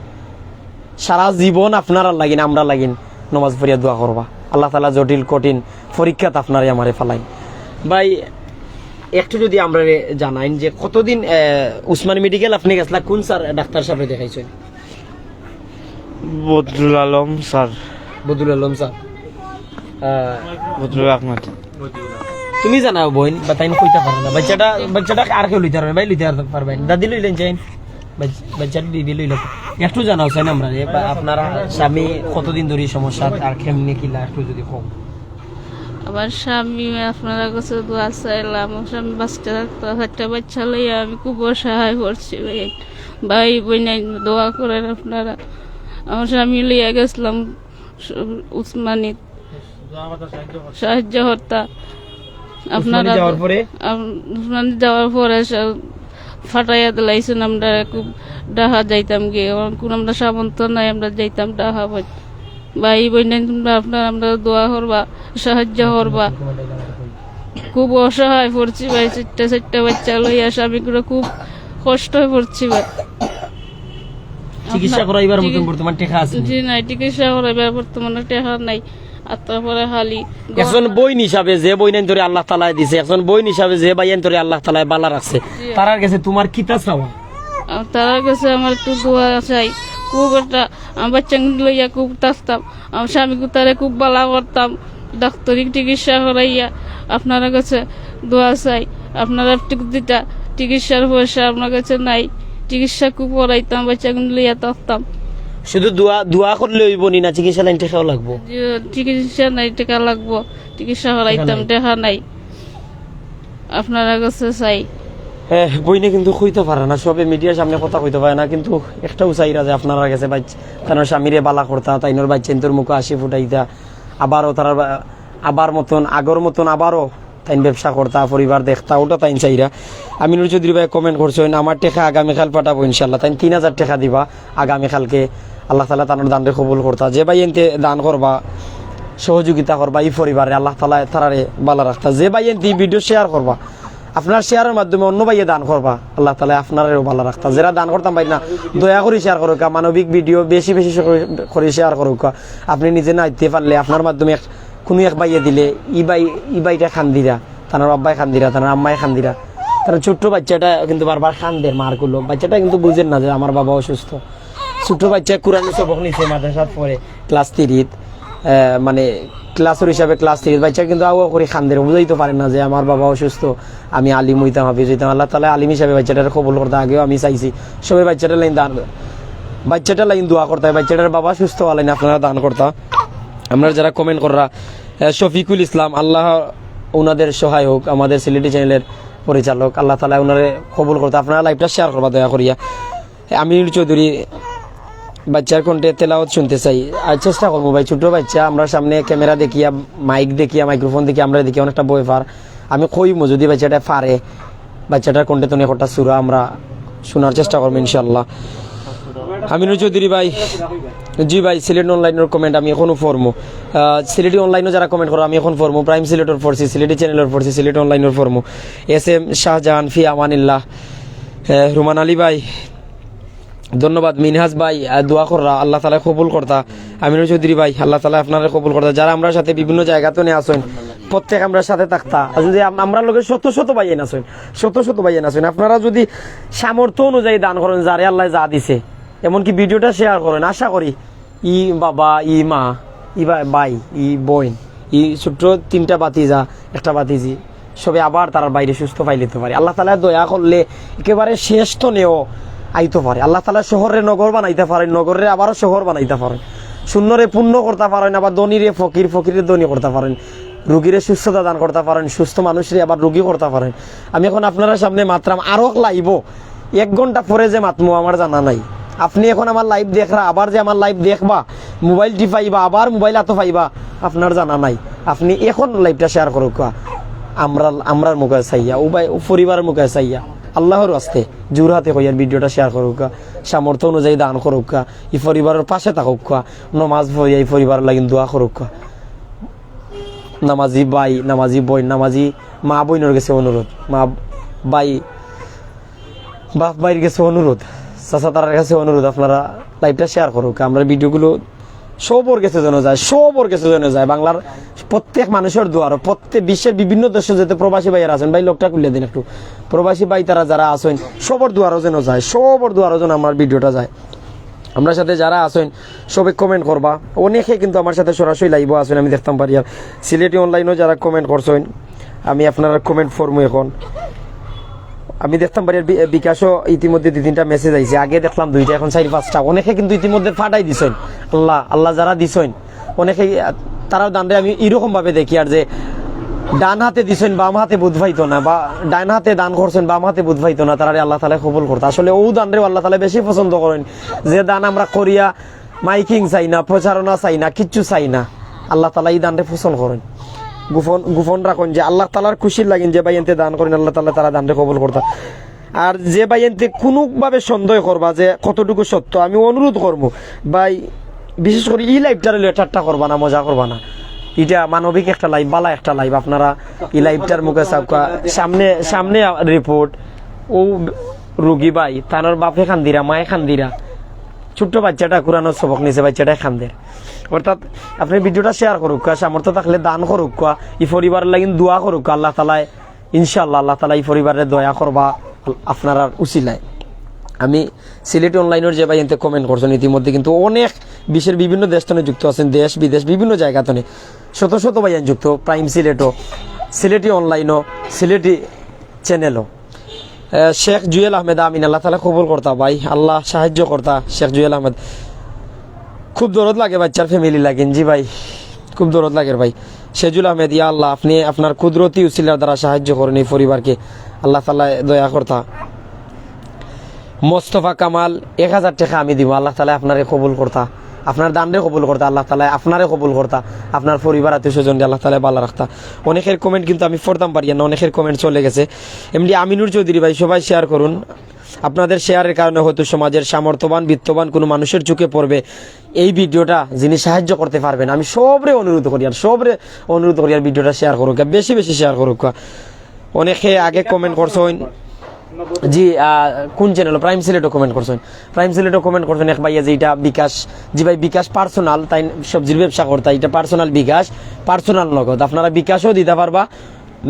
সারা জীবন আপনারা লাগিন, আমরা লাগিন নামাজ পড়িয়া দোয়া করবা। আল্লাহ তাআলা জটিল কঠিন পরীক্ষাত আপনারে আমারে ফালাইন। ভাই একটু যদি আমরা জানাইন যে কতদিন উসমানী মেডিকেল আপনি গেছিলা, কোন স্যার ডাক্তার সাহেব দেখাইছেন? বদরুল আলম স্যার। বদরুল আলম স্যার, বদরুল আহমদ। তুমি জানাও বোন বা তাই কইতে পারো না বাচ্চাটা আর কেউ লইতে পারবে ভাই লইতে পারবেন দাদি লইলেন চাইন বাচ্চার বিবি লইল একটু জানাও চাই আমরা আপনারা স্বামী কতদিন ধরে এই সমস্যা আর কেমনি কিলা একটু যদি কম। আমার স্বামী আপনারা কাছে দোয়া চাইলাম, আমার স্বামী বাচ্চা থাকতো, একটা বাচ্চা লইয়া আমি খুব অসহায় করছি ভাই, ভাই বোন দোয়া করেন আপনারা। আমার স্বামী লইয়া গেছিলাম উসমানী সাহায্য হত্যা, আপনারা উসমানী যাওয়ার পরে ফাটাইয়া দিলাইছেন, আমরা খুব ডাহা যাইতাম গিয়ে, কোন আমরা সামন্ত নাই, আমরা যাইতাম ডাহা ভাই বোন তোমরা আপনার আমরা দোয়া করবা, সাহায্য করবা। খুব অসহায় পড়ছি ভাই, চারটা বাচ্চা লইয়া স্বামী করে খুব কষ্ট হয়ে পড়ছি ভাই। চিকিৎসা করাইবার মতন বর্তমান টাকা আছে জি নাই, চিকিৎসা করাইবার বর্তমানে টাকা নাই। আর তারপরে খালি একজন বই হিসাবে যে বই নাই ধরে আল্লাহ তাআলা দিছে, একজন বই হিসাবে যে বাইন ধরে আল্লাহ তাআলা বালা রাখছে, তার কাছে তোমার কিতা চাওয়া? তার কাছে আমার একটু দোয়া চাই। খুব একটা আমার বাচ্চা লইয়া খুব থাকতাম, আমার স্বামী তারে খুব বালা করতাম, ডাক্তারি চিকিৎসা করাইয়া আপনার কাছে দোয়া চাই। আপনারা দিতা চিকিৎসার পয়সা আপনার কাছে নাই, চিকিৎসা খুব করাইতাম, বাচ্চা লইয়া থাকতাম। শুধু দোয়া করলে হইব নি না, চিকিৎসা লাইন টাকাও লাগবো? চিকিৎসা নাই, টাকা লাগবো, চিকিৎসা করাইতাম, টাকা নাই, আপনারা কাছে চাই। হ্যাঁ বইনে কিন্তু কইতে পারে না, সবে মিডিয়ার সামনে কথা কইতে পারে না, কিন্তু একটাও চাইরা যে আপনারা গেছে তার স্বামীরে বালা করতা, তাইনোর বাচ্চা তোর মুখে হাসি ফুটাইতা, আবারও তারা আবার মতন আগর মতন আবারও তাইন ব্যবসা করতা, পরিবার দেখতা, ওটা তাইন চাইরা। আমিনুর চৌধুরী ভাই কমেন্ট করছেন আমার টাকা আগামীকাল পাঠাবো ইনশাল্লাহ, তাই 3000 টাকা দিবা আগামীকালকে, আল্লাহ তাআলা তার দানরে কবুল করতা। যে ভাই এনতে দান করবা, সহযোগিতা করবা এই পরিবারে, আল্লাহ তাআলা তারারে বালা রাখতা। যে ভাই এনতে ভিডিও শেয়ার করবা, আপনার শেয়ারের মাধ্যমে অন্য ভাইয়ে দান করবা, আল্লাহ তাআলা আপনারও ভালো রাখতা। যারা দান করতাম ভাই না, দয়া করে শেয়ার করুক, মানবিক ভিডিও বেশি বেশি করে শেয়ার করুক। আপনি নিজে না দিতে পারলে আপনার মাধ্যমে কোনো এক ভাইয়ে দিলে ই বাইটা খান্দিরা, তার আব্বাই খান্দিরা, তার আম্মাই খান্দিরা, তার ছোট্ট বাচ্চাটা কিন্তু বারবার খান্দের মারগুলো, বাচ্চাটা কিন্তু বুঝেন না যে আমার বাবা অসুস্থ। ছোট্ট বাচ্চা কোরআনের সবক নিছে মাদ্রাসার পরে ক্লাস 3, মানে ক্লাসের হিসাবে ক্লাস 3 বাচ্চা কিন্তু আও করে খান্দের, বুঝাইতে পারেন না যে আমার বাবা অসুস্থ, আমি আলিম হইতাম, হাফিজ হইতাম। আল্লাহ তাআলা আলিম হিসাবে বাচ্চাটার কবুল করতে, আগেও আমি চাইছি সবাই বাচ্চাটা লাইন দোয়া করতে, বাচ্চাটার বাবা সুস্থ হলেন আপনারা দান করতা। আমরা যারা কমেন্ট করা শফিকুল ইসলাম, আল্লাহ ওনাদের সহায় হোক, আমাদের সিলেটি চ্যানেলের পরিচালক, আল্লাহ তাআলা ওনারে কবুল করতে। আপনারা লাইভটা শেয়ার করবা দয়া করিয়া। আমিনুর চৌধুরী বাচ্চার কণ্ঠে তেলাওয়াত শুনতে চাই, আর চেষ্টা করবো ভাই। ছোট বাচ্চা আমরা সামনে ক্যামেরা দেখিয়া, মাইক দেখিয়া, মাইক্রোফোন দেখিয়া আমরা দেখি অনেকটা বই পার, আমি কইমো যদি বাচ্চাটা পারে, বাচ্চাটার কণ্ঠে তো একটা সুরা আমরা শোনার চেষ্টা করবো ইনশাল্লাহ। আমিনুর চৌধুরী ভাই, জি ভাই, সিলেট অনলাইনের কমেন্ট আমি এখনো পড়বো, সিলেটি অনলাইনে যারা কমেন্ট করো আমি এখন পড়বো, প্রাইম সিলেটের পড়ছি, সিলেটি চ্যানেলের পড়ছি, সিলেট অনলাইনের পড়বো। SM শাহজাহান ফি আমানিল্লাহ, রুমান আলী ভাই ধন্যবাদ, মিনহাজ ভাই দোয়া কররা, আল্লাহ তাআলা কবুল করতা। আমিনুর চৌধুরী ভাই, আল্লাহ তাআলা আপনারা কবুল করতা। যারা আমরা সাথে বিভিন্ন জায়গাতে নিয়ে আসেন, প্রত্যেক আমরা সাথে থাকতা, যদি আমরা লোকের শত ভাইয়েন আসেন, আপনারা যদি সামর্থ্য অনুযায়ী দান করেন, যারে আল্লাহ যা দিছে, এমনকি ভিডিওটা শেয়ার করেন, আশা করি ই বাবা, ই মা, ই ভাই, ই বোন, ই ছোট্ট 3টা বাতিজা, একটা বাতিজি, সবে আবার তার বাইরে সুস্থ পাই নিতে পারে। আল্লাহ তাআলা দয়া করলে একেবারে শেষ তো নেও আইতে পারে। আল্লাহ তাআলা শহরে নগর বানাইতে পারেন, নগরে আবারও শহর বানাইতে পারেন, শূন্যরে পূর্ণ করতে পারেন, আবার ধনীরে ফকির, ফকিরে ধনী করতে পারেন, রোগীরে সুস্থতা দান করতে পারেন, সুস্থ মানুষরে আবার রোগী করতে পারেন। আমি এখন আপনারা সামনে মাত্রাম, আরো লাইভ 1 ঘন্টা পরে যে মাতমো আমার জানা নাই। আপনি এখন আমার লাইভ দেখরা, আবার যে আমার লাইভ দেখবা, মোবাইল টিপাইবা, আবার মোবাইল হাতে পাইবা, আপনার জানা নাই। আপনি এখন লাইভটা শেয়ার করুক, আমরার মুখে চাইয়া, পরিবারের মুখে চাইয়া, আল্লাহর আস্তে জোর হাতে কইয়ার ভিডিওটা শেয়ার করুক, সামর্থ্য অনুযায়ী দান করুক, এই পরিবারের পাশে থাকুক, নমাজ পড়িয়া এই পরিবারের লাগি দোয়া করুক। নামাজি ভাই, নামাজি বোন, নামাজি মা বোনের কাছে অনুরোধ, মা ভাই বাপ ভাইয়ের কাছে অনুরোধ, চাচা তারার কাছে অনুরোধ, আপনারা লাইভটা শেয়ার করুক। আমরা ভিডিওগুলো সবর কাছে যেন যায়, বাংলার প্রত্যেক মানুষের দোয়ার, প্রত্যেক বিশ্বের বিভিন্ন দেশে যেতে প্রবাসী ভাইয়েরা আছেন, ভাই লোকটা খুলে দিন একটু, প্রবাসী ভাই তারা যারা আছেন সবর দোয়ারও যেন যায়, সবর দোয়ারও যেন আমার ভিডিওটা যায়। আমার সাথে যারা আছেন সবাই কমেন্ট করবা, অনেকে কিন্তু আমার সাথে সরাসরি লাইভও আছেন, আমি দেখতাম পারি। আর সিলেটি অনলাইনেও যারা কমেন্ট করছেন, আমি আপনার কমেন্ট ফর্মু এখন আমি দেখতাম বাড়ির বিকাশও ইতিমধ্যে 2-3টা মেসেজ আইছে, আগে দেখলাম 2টা, এখন 4-5টা। অনেকে কিন্তু ইতিমধ্যে ফাটাই দিছেন। আল্লাহ যারা দিছেন অনেকে তারাও দানরে আমি এরকম ভাবে দেখি আর যে ডান হাতে দিছেন বাম হাতে বুধ পাইতো না, বা ডান হাতে দান করছেন বাম হাতে বুধ পাইতো না, তারারে আল্লাহ তাআলা কবুল করতে। আসলে ও দানরে আল্লাহ তাআলা বেশি পছন্দ করেন যে দান আমরা করিয়া মাইকিং চাই না, প্রচারণা চাই না, কিচ্ছু চাই না। আল্লাহ তাআলা এই দানরে পছন্দ করেন। গোপন রাখুন যে আল্লাহ তাআলার খুশির লাগেন যে ভাই এনতে দান করেন, আল্লাহ তাআলা তারা দানরে কবুল করতা। আর যে ভাই এনতে কোনোভাবে সন্দেহ করবা যে কতটুকু সত্য, আমি অনুরোধ করবো ভাই বিশেষ করে এই লাইভটার ঠাট্টা করবা না, মজা করবা না। এটা মানবিক একটা লাইভ, বালা একটা লাইভ। আপনারা এই লাইভটার মুখে সাবকা সামনে রিপোর্ট ও রুগী ভাই তার বাপে খান্দিরা, মায়ে খান্দিরা, ছোট্ট বাচ্চাটা কোরআনের সবক নিছে, বাচ্চাটা খান্দের। অর্থাৎ আপনি ভিডিওটা শেয়ার করুক, সামর্থ্য থাকলে দান করুক, এই পরিবারের লাগিন দোয়া করুক। আল্লাহ তাআলা ইনশাআল্লাহ আল্লাহ তাআলা এই পরিবারের দয়া করবা আপনারা উসিলায়। আমি সিলেট অনলাইনের যে ভাই এনতে কমেন্ট করছেন ইতিমধ্যে কিন্তু অনেক বিশ্বের বিভিন্ন দেশ তনে যুক্ত আছেন, দেশ বিদেশ বিভিন্ন জায়গা তনে শত ভাইয়ান যুক্ত। প্রাইম সিলেটও, সিলেটি অনলাইনও, সিলেটি চ্যানেলও। শেখ জুয়েল আহমেদ আমিন, আল্লাহ তাআলা কবুল করতা ভাই, আল্লাহ সাহায্য করতা। শেখ জুয়েল আহমেদ খুব দরদ লাগে বাচ্চার ফ্যামিলি লাগেন, জি ভাই খুব দরদ লাগে ভাই। শেজুল আহমেদ, ইয়া আল্লাহ আপনি আপনার কুদরতি উসিলার দ্বারা সাহায্য করেন এই পরিবারকে, আল্লাহ তাআলা দয়া করতা। মোস্তফা কামাল 1000 টাকা আমি দিব, আল্লাহ তাআলা আপনারে কবুল করতা, আপনার দানরে কবুল করতা, আল্লাহ তাআলা আপনারে কবুল করতা, আপনার পরিবার আত্মীয় স্বজনকে আল্লাহ তাআলা ভালো রাখতা। অনেকের কমেন্ট কিন্তু আমি পড়তাম পারি না, অনেকের কমেন্ট চলে গেছে। এমনি আমিনুর চৌধুরী ভাই, সবাই শেয়ার করুন। আপনাদের শেয়ারের কারণে হয়তো সমাজের সামর্থ্যবান বিত্তবান কোনো মানুষের চোখে পড়বে এই ভিডিওটা, যিনি সাহায্য করতে পারবেন। আমি সবরে অনুরোধ করি আর ভিডিওটা শেয়ার করুক, বেশি শেয়ার করুক। অনেকে আগে কমেন্ট করছেন, জি কোন চ্যানেল? প্রাইম সিলেটও কমেন্ট করছেন, এক ভাইয়া যে এটা বিকাশ, জি ভাই বিকাশ পার্সোনাল, তাই সবজির ব্যবসা করতে, এটা পার্সোনাল বিকাশ, পার্সোনাল নগদ। আপনারা বিকাশও দিতে পারবা,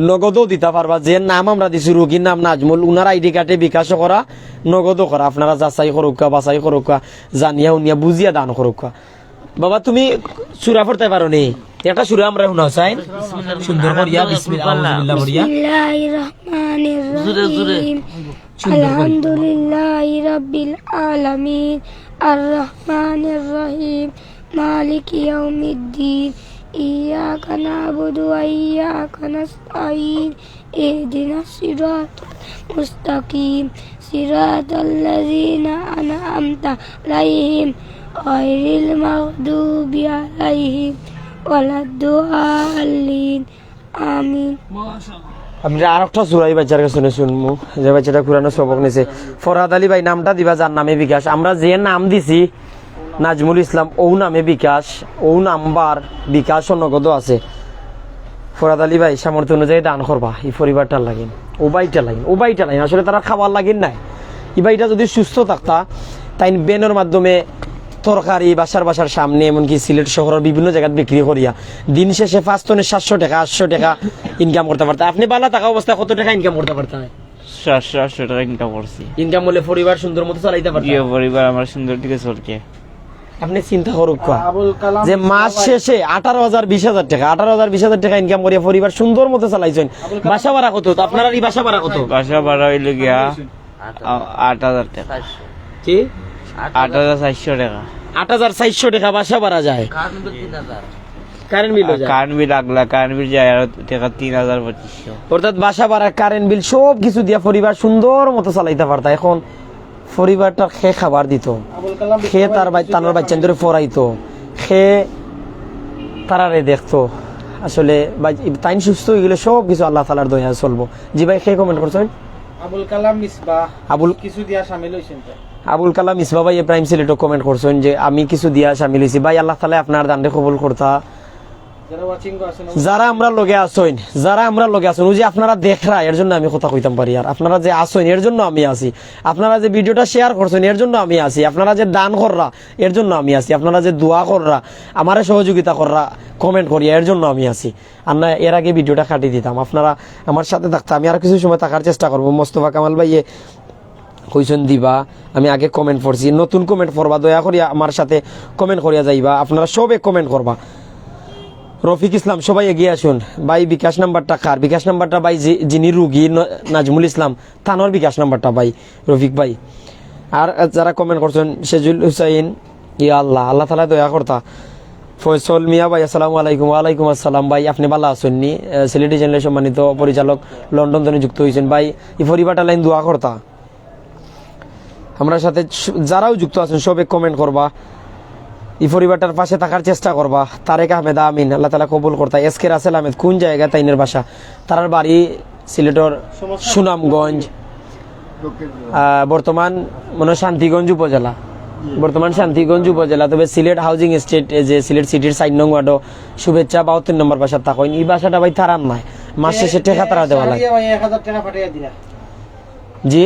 নগদও দিতে পারবা। যে নাম আমরা দিছি রোগীর নাম নাজমুল, উনার আইডি কার্ডে বিকাশও করা, নগদও করা। আপনারা যাচাই করুক, বাছাই করুক, জানিয়া উনিয়া বুঝিয়া দান করুক। বাবা তুমি সূরা পড়তে পারো নি? একটা সূরা আমরা শোনা চাই সুন্দর করিয়া, বিসমিল্লাহ করিয়া। বিসমিল্লাহির রহমানির রহিম, আলহামদুলিল্লাহি রাব্বিল আলামিন, আর রহমানির রহিম, মালিকি ইয়াউমিদ্দিন, ইয়াকা না'বুদু ওয়া ইয়াকা নাস্তাঈন, ইহদিনাস সিরাতাল মুস্তাকিম, সিরাতাল্লাযীনা আন'আমতা আলাইহিম গায়রিল মাগদুবি আলাইহিম ওয়ালাদ-দাল্লিন, আমিন। আমরা আর একটা সুরাই বাচ্চার কাছে শুনবো, যে বাচ্চাটা কোরআনের সবক নিছে। ফরহাদ আলী ভাই নামটা দিবা, যার নামে বিকাশ। আমরা যে নাম দিছি নাজমুল ইসলাম, ও নামে বিকাশ, ও নাম্বার বিকাশ ও নগদও আছে। ফরহাদ আলী ভাই সামর্থ্য অনুযায়ী দান করবা, এই পরিবারটার লাগেন, ও বাইটা লাগেন। আসলে তারা খাবার লাগেন নাই। এই বাইটা যদি সুস্থ থাকতা, তাই বেনের মাধ্যমে তরকারি বাসার সামনে, এমনকি সিলেট শহরের বিভিন্ন জায়গায় বিক্রি করিয়া দিন শেষে 5 টনে 700 টাকা 800 টাকা ইনকাম করতে পারতা। আপনি বালা টাকা অবস্থায় কত টাকা ইনকাম করতে পারতেন? 700 টাকা ইনকাম করছি। ইনকাম হলে পরিবার সুন্দর মতো চালাইতে পারতেন। পরিবার আমার সুন্দর দিকে চলকে। আপনি চিন্তা করুক যে মাস শেষে 18,000 20,000 টাকা, 18,000 20,000 টাকা ইনকাম করিয়া পরিবার সুন্দর মতো চালাইছেন। বাসা ভাড়া কত? তো আপনার এই বাসা ভাড়া কত? বাসা ভাড়া হইল গিয়া 8,000 টাকা। কি 8,400 টাকা? 8,400 টাকা বাসা ভাড়া যায়। কারেন্ট বিল আগলা কারেন্ট বিল যায় আর টাকা 3,2500। অর্থাৎ বাসা ভাড়া, কারেন্ট বিল সব কিছু দিয়া পরিবার সুন্দর মতো চালাইতে পারতা। এখন পরিবারটা খেয়ে খাবার দিত, খেয়ে তার বাচ্চা ধরে পড়াইতো, খেয়ে তারারে দেখতো। আসলে তাই সুস্থ হয়ে গেলে সব কিছু আল্লাহ তাআলার দয়া চলবো। জি ভাই খেয়ে কমেন্ট করছেন। আবুল কালাম মিসবা ভাই প্রাইম সিলেটও কমেন্ট করছেন যে আমি কিছু দিয়া সামিল হয়েছি। ভাই আল্লাহ তাআলা আপনার দানকে কবুল করতা। যারা আমরা লগে আসইন, ওই যে আপনারা দেখরা, এর জন্য আমি কথা কইতাম পারি। আর আপনারা যে আসইন এর জন্য আমি আছি, আপনারা যে ভিডিওটা শেয়ার করছেন এর জন্য আমি আছি, আপনারা যে দান কররা এর জন্য আমি আছি, আপনারা যে দোয়া কররা, আমারে সহযোগিতা কররা, কমেন্ট করিয়া, এর জন্য আমি আছি। আমরা এর আগে ভিডিওটা কাটিয়ে দিতাম, আপনারা আমার সাথে থাকতাম। আমি আর কিছু সময় থাকার চেষ্টা করবো। মোস্তফা কামাল ভাই কইছেন দিবা, আমি আগে কমেন্ট পড়ছি, নতুন কমেন্ট পড়বা, দয়া করিয়া আমার সাথে কমেন্ট করিয়া যাইবা। আপনারা সবে কমেন্ট করবা। রফিক ইসলাম সবাই এগিয়ে আসুন ভাই। বিকাশ নাম্বারটা কার? বিকাশ নাম্বারটা ভাই যিনি রুগী নাজমুল ইসলাম তানোর বিকাশ নাম্বারটা ভাই রফিক ভাই। আর যারা কমেন্ট করছেন সেজুল হুসাইন, ইয়া আল্লাহ, আল্লাহ তাআলা দয়া করতা। ফয়সল মিয়া ভাই আসসালামু আলাইকুম। ওয়ালাইকুম আসসালাম ভাই, আপনি ভালো আছেননি? সিলেটি চ্যানেলের সম্মানিত পরিচালক লন্ডন থেকে যুক্ত হয়েছেন ভাই। এই পরিবারটা লাইন দোয়া করতা। আমরা সাথে যারাও যুক্ত আছেন সবে কমেন্ট করবা, এই পরিবারটার পাশে থাকার চেষ্টা করবা। তারেক আহমেদ আমিন, আল্লাহ তাআলা কবুল করতা। এসকে রাসেল আহমেদ কোন জায়গা তাইনের বাসা? তার বাড়ি সিলেটর সুনামগঞ্জ, বর্তমান মনে হয় শান্তিগঞ্জ উপজেলা, বর্তমান শান্তিগঞ্জ উপজেলা। তবে সিলেট হাউজিং এস্টেট যে সিলেট সিটির ৪ নং ওয়ার্ডও শুভেচ্ছা ৭২ নম্বর বাসা থাকেন। এই বাসাটা ভাই তারার নাই, মাস শেষে টেকা তারা দেওয়া লাগে। জি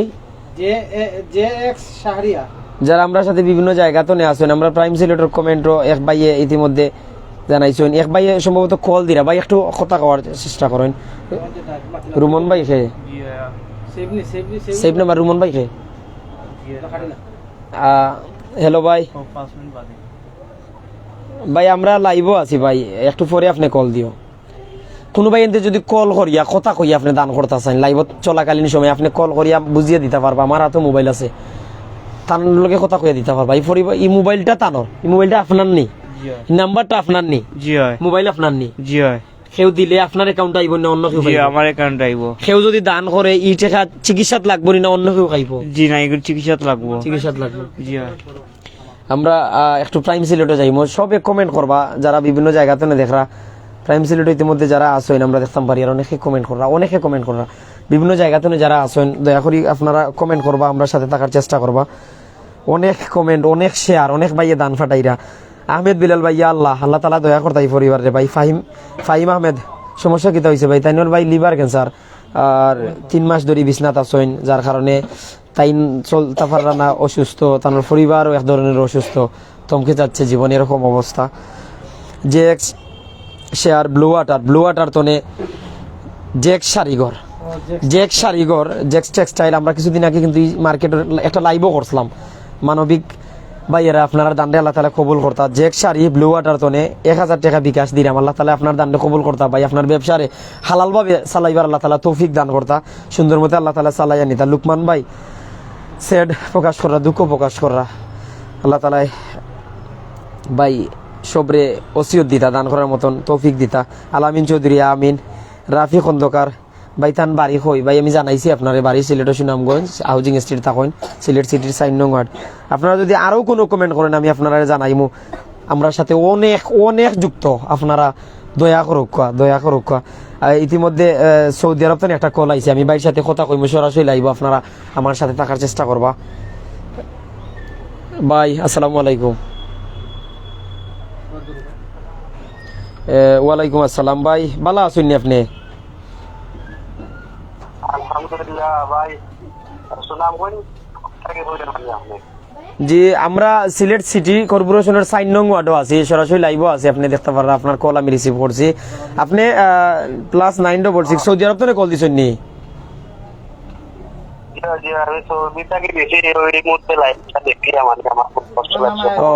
যারা আমরা সাথে বিভিন্ন জায়গা তো নিয়ে আসেন, আমরা প্রাইম সিলেটের কমেন্টও এক ভাইয়ে ইতিমধ্যে জানাইছেন। এক ভাইয়ে সম্ভবত কল দিরা ভাই, একটু কথা কওয়ার চেষ্টা করেন। রুমন ভাই খে সেভ নাম্বার রুমন ভাই খে। হ্যালো ভাই, ভাই আমরা লাইভও আছি ভাই, একটু পরে আপনি কল দিও। কোনো ভাই এনতে যদি কল করিয়া কথা কইয়া আপনি দান করতে চান লাইভত চলাকালীন সময় আপনি কল করিয়া বুঝিয়ে দিতে পারবা। আমার হাতে মোবাইল আছে, তানোর লোকে কথা কইয়া দিতে পারবা। এই মোবাইলটা তানোর, এই মোবাইলটা আপনার নেই, নাম্বারটা আপনার নেই, জি হয়, মোবাইল আপনার নেই, জি হয়। কেউ দিলে আপনার অ্যাকাউন্ট আইব না অন্য কেউ? জি আমার অ্যাকাউন্ট আইব। কেউ যদি দান করে ই টাকা চিকিৎসাত লাগবো না অন্য কেউ খাইব? জি না, এগুলো চিকিৎসাত লাগবো, চিকিৎসাত লাগবে। জি হয়। আমরা একটু প্রাইম সিলেটে যাইব, সবে কমেন্ট করবা যারা বিভিন্ন জায়গাতে না দেখরা। প্রাইম সিলেটে ইতিমধ্যে যারা আসেন আমরা দেখতাম পারি, আর অনেকে কমেন্ট করা বিভিন্ন জায়গাতে যারা আসেন দয়া করি আপনারা কমেন্ট করবা, আমরা সাথে থাকার চেষ্টা করবা। অনেক কমেন্ট, অনেক শেয়ার, অনেক ভাইয়ে দান ফাটাইরা। আহমেদ বিলাল ভাই, ইয়া আল্লাহ, আল্লাহ তাআলা দয়া করতা এই পরিবারে ভাই। ফাহিম আহমেদ সমস্যা কিতা হয়েছে ভাই? তাইনোর ভাই লিভার ক্যান্সার, আর 3 মাস ধরে বিছনাত আছেন, যার কারণে তাইন চলতে পারা না, অসুস্থ। তার পরিবারও এক ধরনের অসুস্থ, থমকে যাচ্ছে জীবন, এরকম অবস্থা। যে শেয়ার ব্লু ওয়াটার তনে জেক্স শাড়িঘর জেক্স টেক্সটাইল। আমরা কিছুদিন আগে কিন্তু মার্কেটের একটা লাইভও করছিলাম। মানবিক ভাইয়েরা আপনারা দান্ডে আল্লাহ তাআলা কবুল করতা। জেক্স শাড়ি ব্লু ওয়াটার তনে 1000 টাকা বিকাশ দিলাম। আল্লাহ তাআলা আপনার দান্ডে কবুল করতা ভাই। আপনার ব্যবসারে হালালভাবে চালাইবার আল্লাহ তাআলা তৌফিক দান করতা, সুন্দর মতো আল্লাহ তাআলা চালাইয়া নিতা। লুকমান ভাই স্যাড প্রকাশ করা, দুঃখ প্রকাশ করা, আল্লাহ তাআলা ভাই সবরে ওসিয়ত দিতা, দান করার মতন তৌফিক দিতা। আলামিন চৌধুরী আমিন। রাফি খন্দকার ভাই তান বাড়ি হই ভাই, আমি জানাইছি আপনার বাড়ি সিলেটের সুনামগঞ্জ হাউজিং এস্টেট থাকেন, সিলেট সিটির 4 নং ওয়ার্ড। আপনারা যদি আরও কোনো কমেন্ট করেন আমি আপনারা জানাইমু। আমরা সাথে অনেক যুক্ত, আপনারা দয়া করুক। ইতিমধ্যে সৌদি আরব থেকে একটা কল আইছে, আমি ভাইয়ের সাথে কথা কইমু, সরাসরি লাইব, আপনারা আমার সাথে থাকার চেষ্টা করবা ভাই। আসসালামু আলাইকুম। ওয়ালাইকুম আসসালাম ভাই, ভালো আছেন আপনি? আলহামদুলিল্লাহ ভাই, সুনামগঞ্জ থেকে বলছেন আপনি? জি আমরা সিলেট সিটি কর্পোরেশনের 4 নং ওয়ার্ডও আছি, সরাসরি লাইভও আছে, আপনি দেখতে পারেন। আপনার কল আমি রিসিভ করছি। আপনি +966 সৌদি আরব থেকে কল দিচ্ছেন নি? আমি সৌদি থেকে বেশি ওই মুহূর্তে লাইভটা দেখি, আমার খুব কষ্ট লাগছে। ও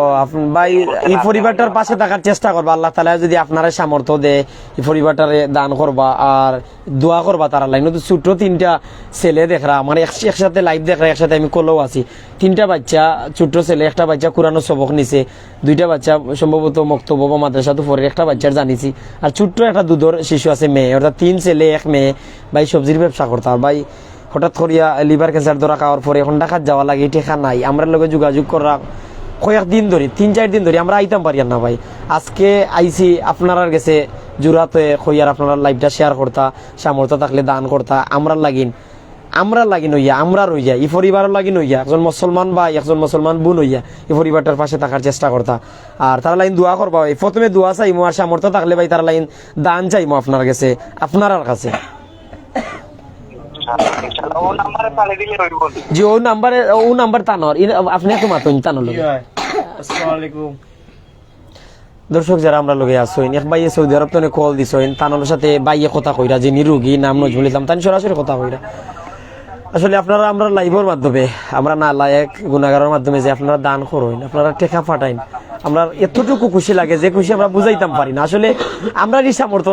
ভাই এই পরিবারটার পাশে থাকার চেষ্টা করবা। আল্লাহ তাআলা যদি আপনারা সামর্থ্য দেয় এই পরিবারটারে দান করবা আর দোয়া করবা। তারা লাইন তো ছোট 3টা ছেলে দেখরা, আমার একসাথে লাইভ দেখরা, একসাথে আমি কলেও আছি। 3টা বাচ্চা, ছোট ছেলে, একটা বাচ্চা কোরআনের সবক নিছে, 2টা বাচ্চা সম্ভবত মক্তব বা মাদ্রাসা তো পরে, একটা বাচ্চার জানিছি, আর ছোট্ট একটা দুধের শিশু আছে, মেয়ে। অর্থাৎ 3 ছেলে 1 মেয়ে। ভাই সবজির ব্যবসা করতে ভাই, হঠাৎ করিয়া লিভার ক্যান্সার ধরা খাওয়ার পরে এখন ঢাকাত যাওয়া লাগে, টেকা নাই। আমরা লগে যোগাযোগ করা কয়েকদিন ধরে, 3-4 দিন ধরে আমরা আইতাম পারি না ভাই। আজকে আইসি আপনারা গেছে জোড়াতে কইয়ার আপনারা লাইভটা শেয়ার করতা, সামর্থ্য থাকলে দান করতা। আমরা লাগিন হইয়া, আমরা রইয়া এই পরিবারের লাগিন হইয়া, একজন মুসলমান ভাই, একজন মুসলমান বোন হইয়া এই পরিবারটার পাশে থাকার চেষ্টা করতা। আর তারা লাইন দোয়া করবা ভাই, প্রথমে দোয়া চাইমো, আর সামর্থ্য থাকলে ভাই তারা লাইন দান চাইমো আপনার কাছে, আপনার কাছে। জি ও নাম্বার তানোর, আপনি একটু মাতুন তানোর লগে। আসসালামু আলাইকুম দর্শক যারা আমরা লগে আসইন, এক ভাইয়ে সৌদি আরব থেকে কল দিছইন, তানোর সাথে বাইয়ে কথা কইরা, যিনি রোগী নাম নজরুল ইসলাম, তাই সরাসরি কথা কইরা। আসলে আপনারা আমরা লাইভের মাধ্যমে, আমরা না লায়ক গুনাহগারের মাধ্যমে যে আপনারা দান করুন, আপনারা টেকা পাঠাইন, আমরা এতটুকু খুশি লাগে যে খুশি আমরা বুঝাইতাম পারি না। আসলে আমরা সামর্থ্য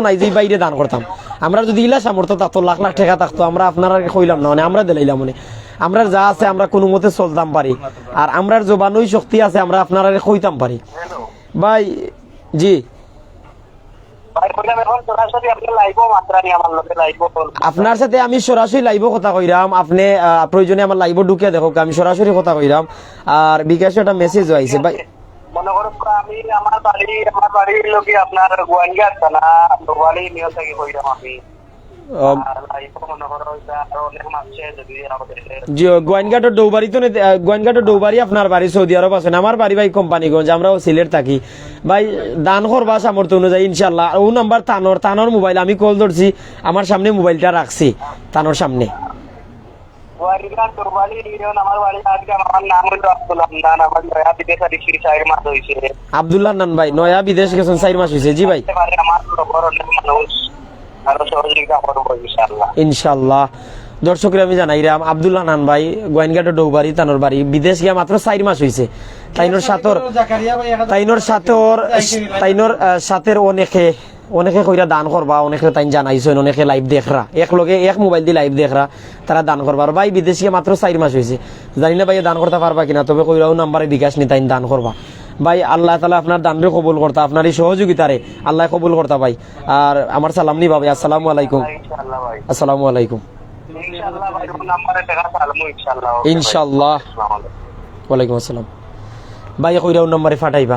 নাই যে বাইরে দান করতাম। আমরা যদি ইলা সামর্থ্য থাকতো, লাখ লাখ টাকা থাকতো, আমরা আপনারা কইলাম না, মানে আমরা দিলাইলাম, মানে আমরা যা আছে আমরা কোনো মতে চলতাম পারি, আর আমরার জবানই শক্তি আছে, আমরা আপনারা কইতাম পারি। ভাই জি, ভাই কইলাম এখন সরাসরি আপনি লাইভও মাত্রানি আমার লোকে লাইভও আপনার সাথে আমি সরাসরি লাইভ কথা কইরাম। আপনি প্রয়োজনে আমার লাইভ ঢুকে দেখো, আমি সরাসরি কথা কইরাম। আর বিকাশে একটা মেসেজ আইছে ভাই, মনে করো আমি আমার বাড়ির লোকে আপনার গোয়াইনঘাট থানা বাড়ি নিয়ে থাকি কইলাম আমি আর লাইভও মনে করো আর অনেক মাসে যদি আমাদের জি গোয়াইনঘাটের ডৌবাড়ি তো গোয়াইনঘাটের ডৌবাড়ি আপনার বাড়ি সৌদি আরব আছেন, আমার বাড়ি ভাই কোম্পানিগঞ্জ, আমরাও সিলেট থাকি ভাই। দান করবা সামর্থ্য অনুযায়ী ইনশাল্লাহ। ও নাম্বার তানোর মোবাইল আমি কল ধরছি, আমার সামনে মোবাইলটা রাখছি তানোর সামনে। গোয়াইনঘাট বাড়ি ইউনিয়ন আমার বাড়ি আজকে আমার নাম হলো আব্দুল্লাহ নান, আমার নয়া বিদেশ আর কি 4 মাস হইছে। আব্দুল্লাহ নান ভাই নয়া বিদেশ গেছেন 4 মাস হইছে। জি ভাই, আমার খবর অনেক মানুষ আরো সহযোগিতা করবো ইনশাআল্লাহ। ইনশাল্লাহ দর্শকের আমি জানাইরাম আব্দুল্লাহ নান ভাই গোয়াইনঘাটের ডৌবাড়ি তানোর বাড়ি, বিদেশ গিয়া মাত্র 4 মাস হইছে। তাইনোর সাথের অনেকে কইরা দান করবা, অনেকে তাই জানাইছেন, অনেকে লাইভ দেখরা, এক মোবাইল দিয়ে লাইভ দেখরা, তারা দান করবার। ভাই বিদেশ গিয়া মাত্র 4 মাস হইছে, জানি না ভাই দান করতে পারবা কিনা, তবে কইরাও নাম্বারে বিকাশ নি তাই দান করবা। ভাই আল্লাহ তাআলা আপনার দানরে কবুল করতা, আপনার এই সহযোগিতারে আল্লাহ কবুল করতা ভাই। আর আমার সালাম নি ভাই, আসসালামু আলাইকুম। ইনশাআল্লাহ ভাই, আসসালামু আলাইকুম। ইনশাআল্লাহ ভাই নাম্বারে টাকা চালামু ইনশাআল্লাহ। ইনশাআল্লাহ। ওয়ালাইকুম আসসালাম ভাই, কইরাও নম্বরে ফাটাইবা।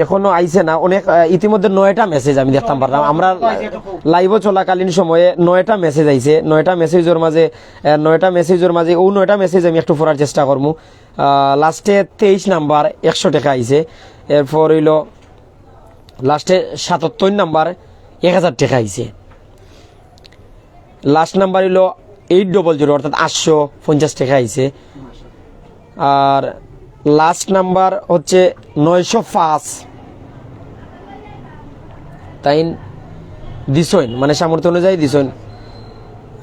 এখনো আইছে না অনেক, ইতিমধ্যে 9টা মেসেজ আমি দেখতাম পারলাম। আমরা লাইভও চলাকালীন সময়ে 9টা মেসেজ আইছে। 9টা মেসেজের মাঝে ও 9টা মেসেজ আমি একটু পড়ার চেষ্টা করবো। লাস্টে 23 নাম্বার 100 টাকা আইছে, এরপর হইল লাস্টে 77 নাম্বার 1000 টাকা আইছে, লাস্ট নাম্বার হইল 800 অর্থাৎ 850 টাকা আইছে, আর লাস্ট নাম্বার হচ্ছে 905 তাই দিছইন, মানে সামর্থ্য অনুযায়ী দিছইন।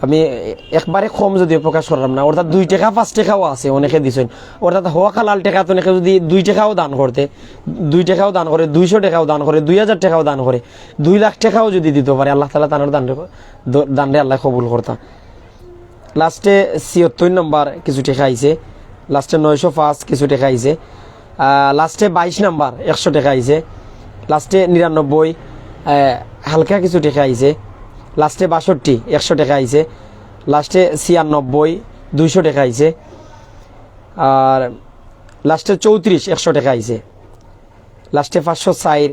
আমি একবারে কম যদি প্রকাশ করলাম না, অর্থাৎ 2 টাকা 5 টাকাও আছে অনেকে দিছইন, অর্থাৎ হওয়া হালাল টাকা তো অনেকে যদি 2 টাকাও দান করতে, 2 টাকাও দান করে, 200 টাকাও দান করে, 2000 টাকাও দান করে, 2 লাখ টাকাও যদি দিতে পারে, আল্লাহ তাআলা তার দানরে আল্লাহ কবুল করতা। লাস্টে 76 নাম্বার কিছু টাকা আইছে, লাস্টে 905 কিছু টাকা আইছে, লাস্টে 22 নাম্বার 100 টাকা আইছে, লাস্টে 99 হালকা কিছু টাকা আইছে, লাস্টে 62 100 টাকা আইছে, লাস্টে 96 200 টাকা আইছে, আর লাস্টে 34 100 টাকা আইছে, লাস্টে 504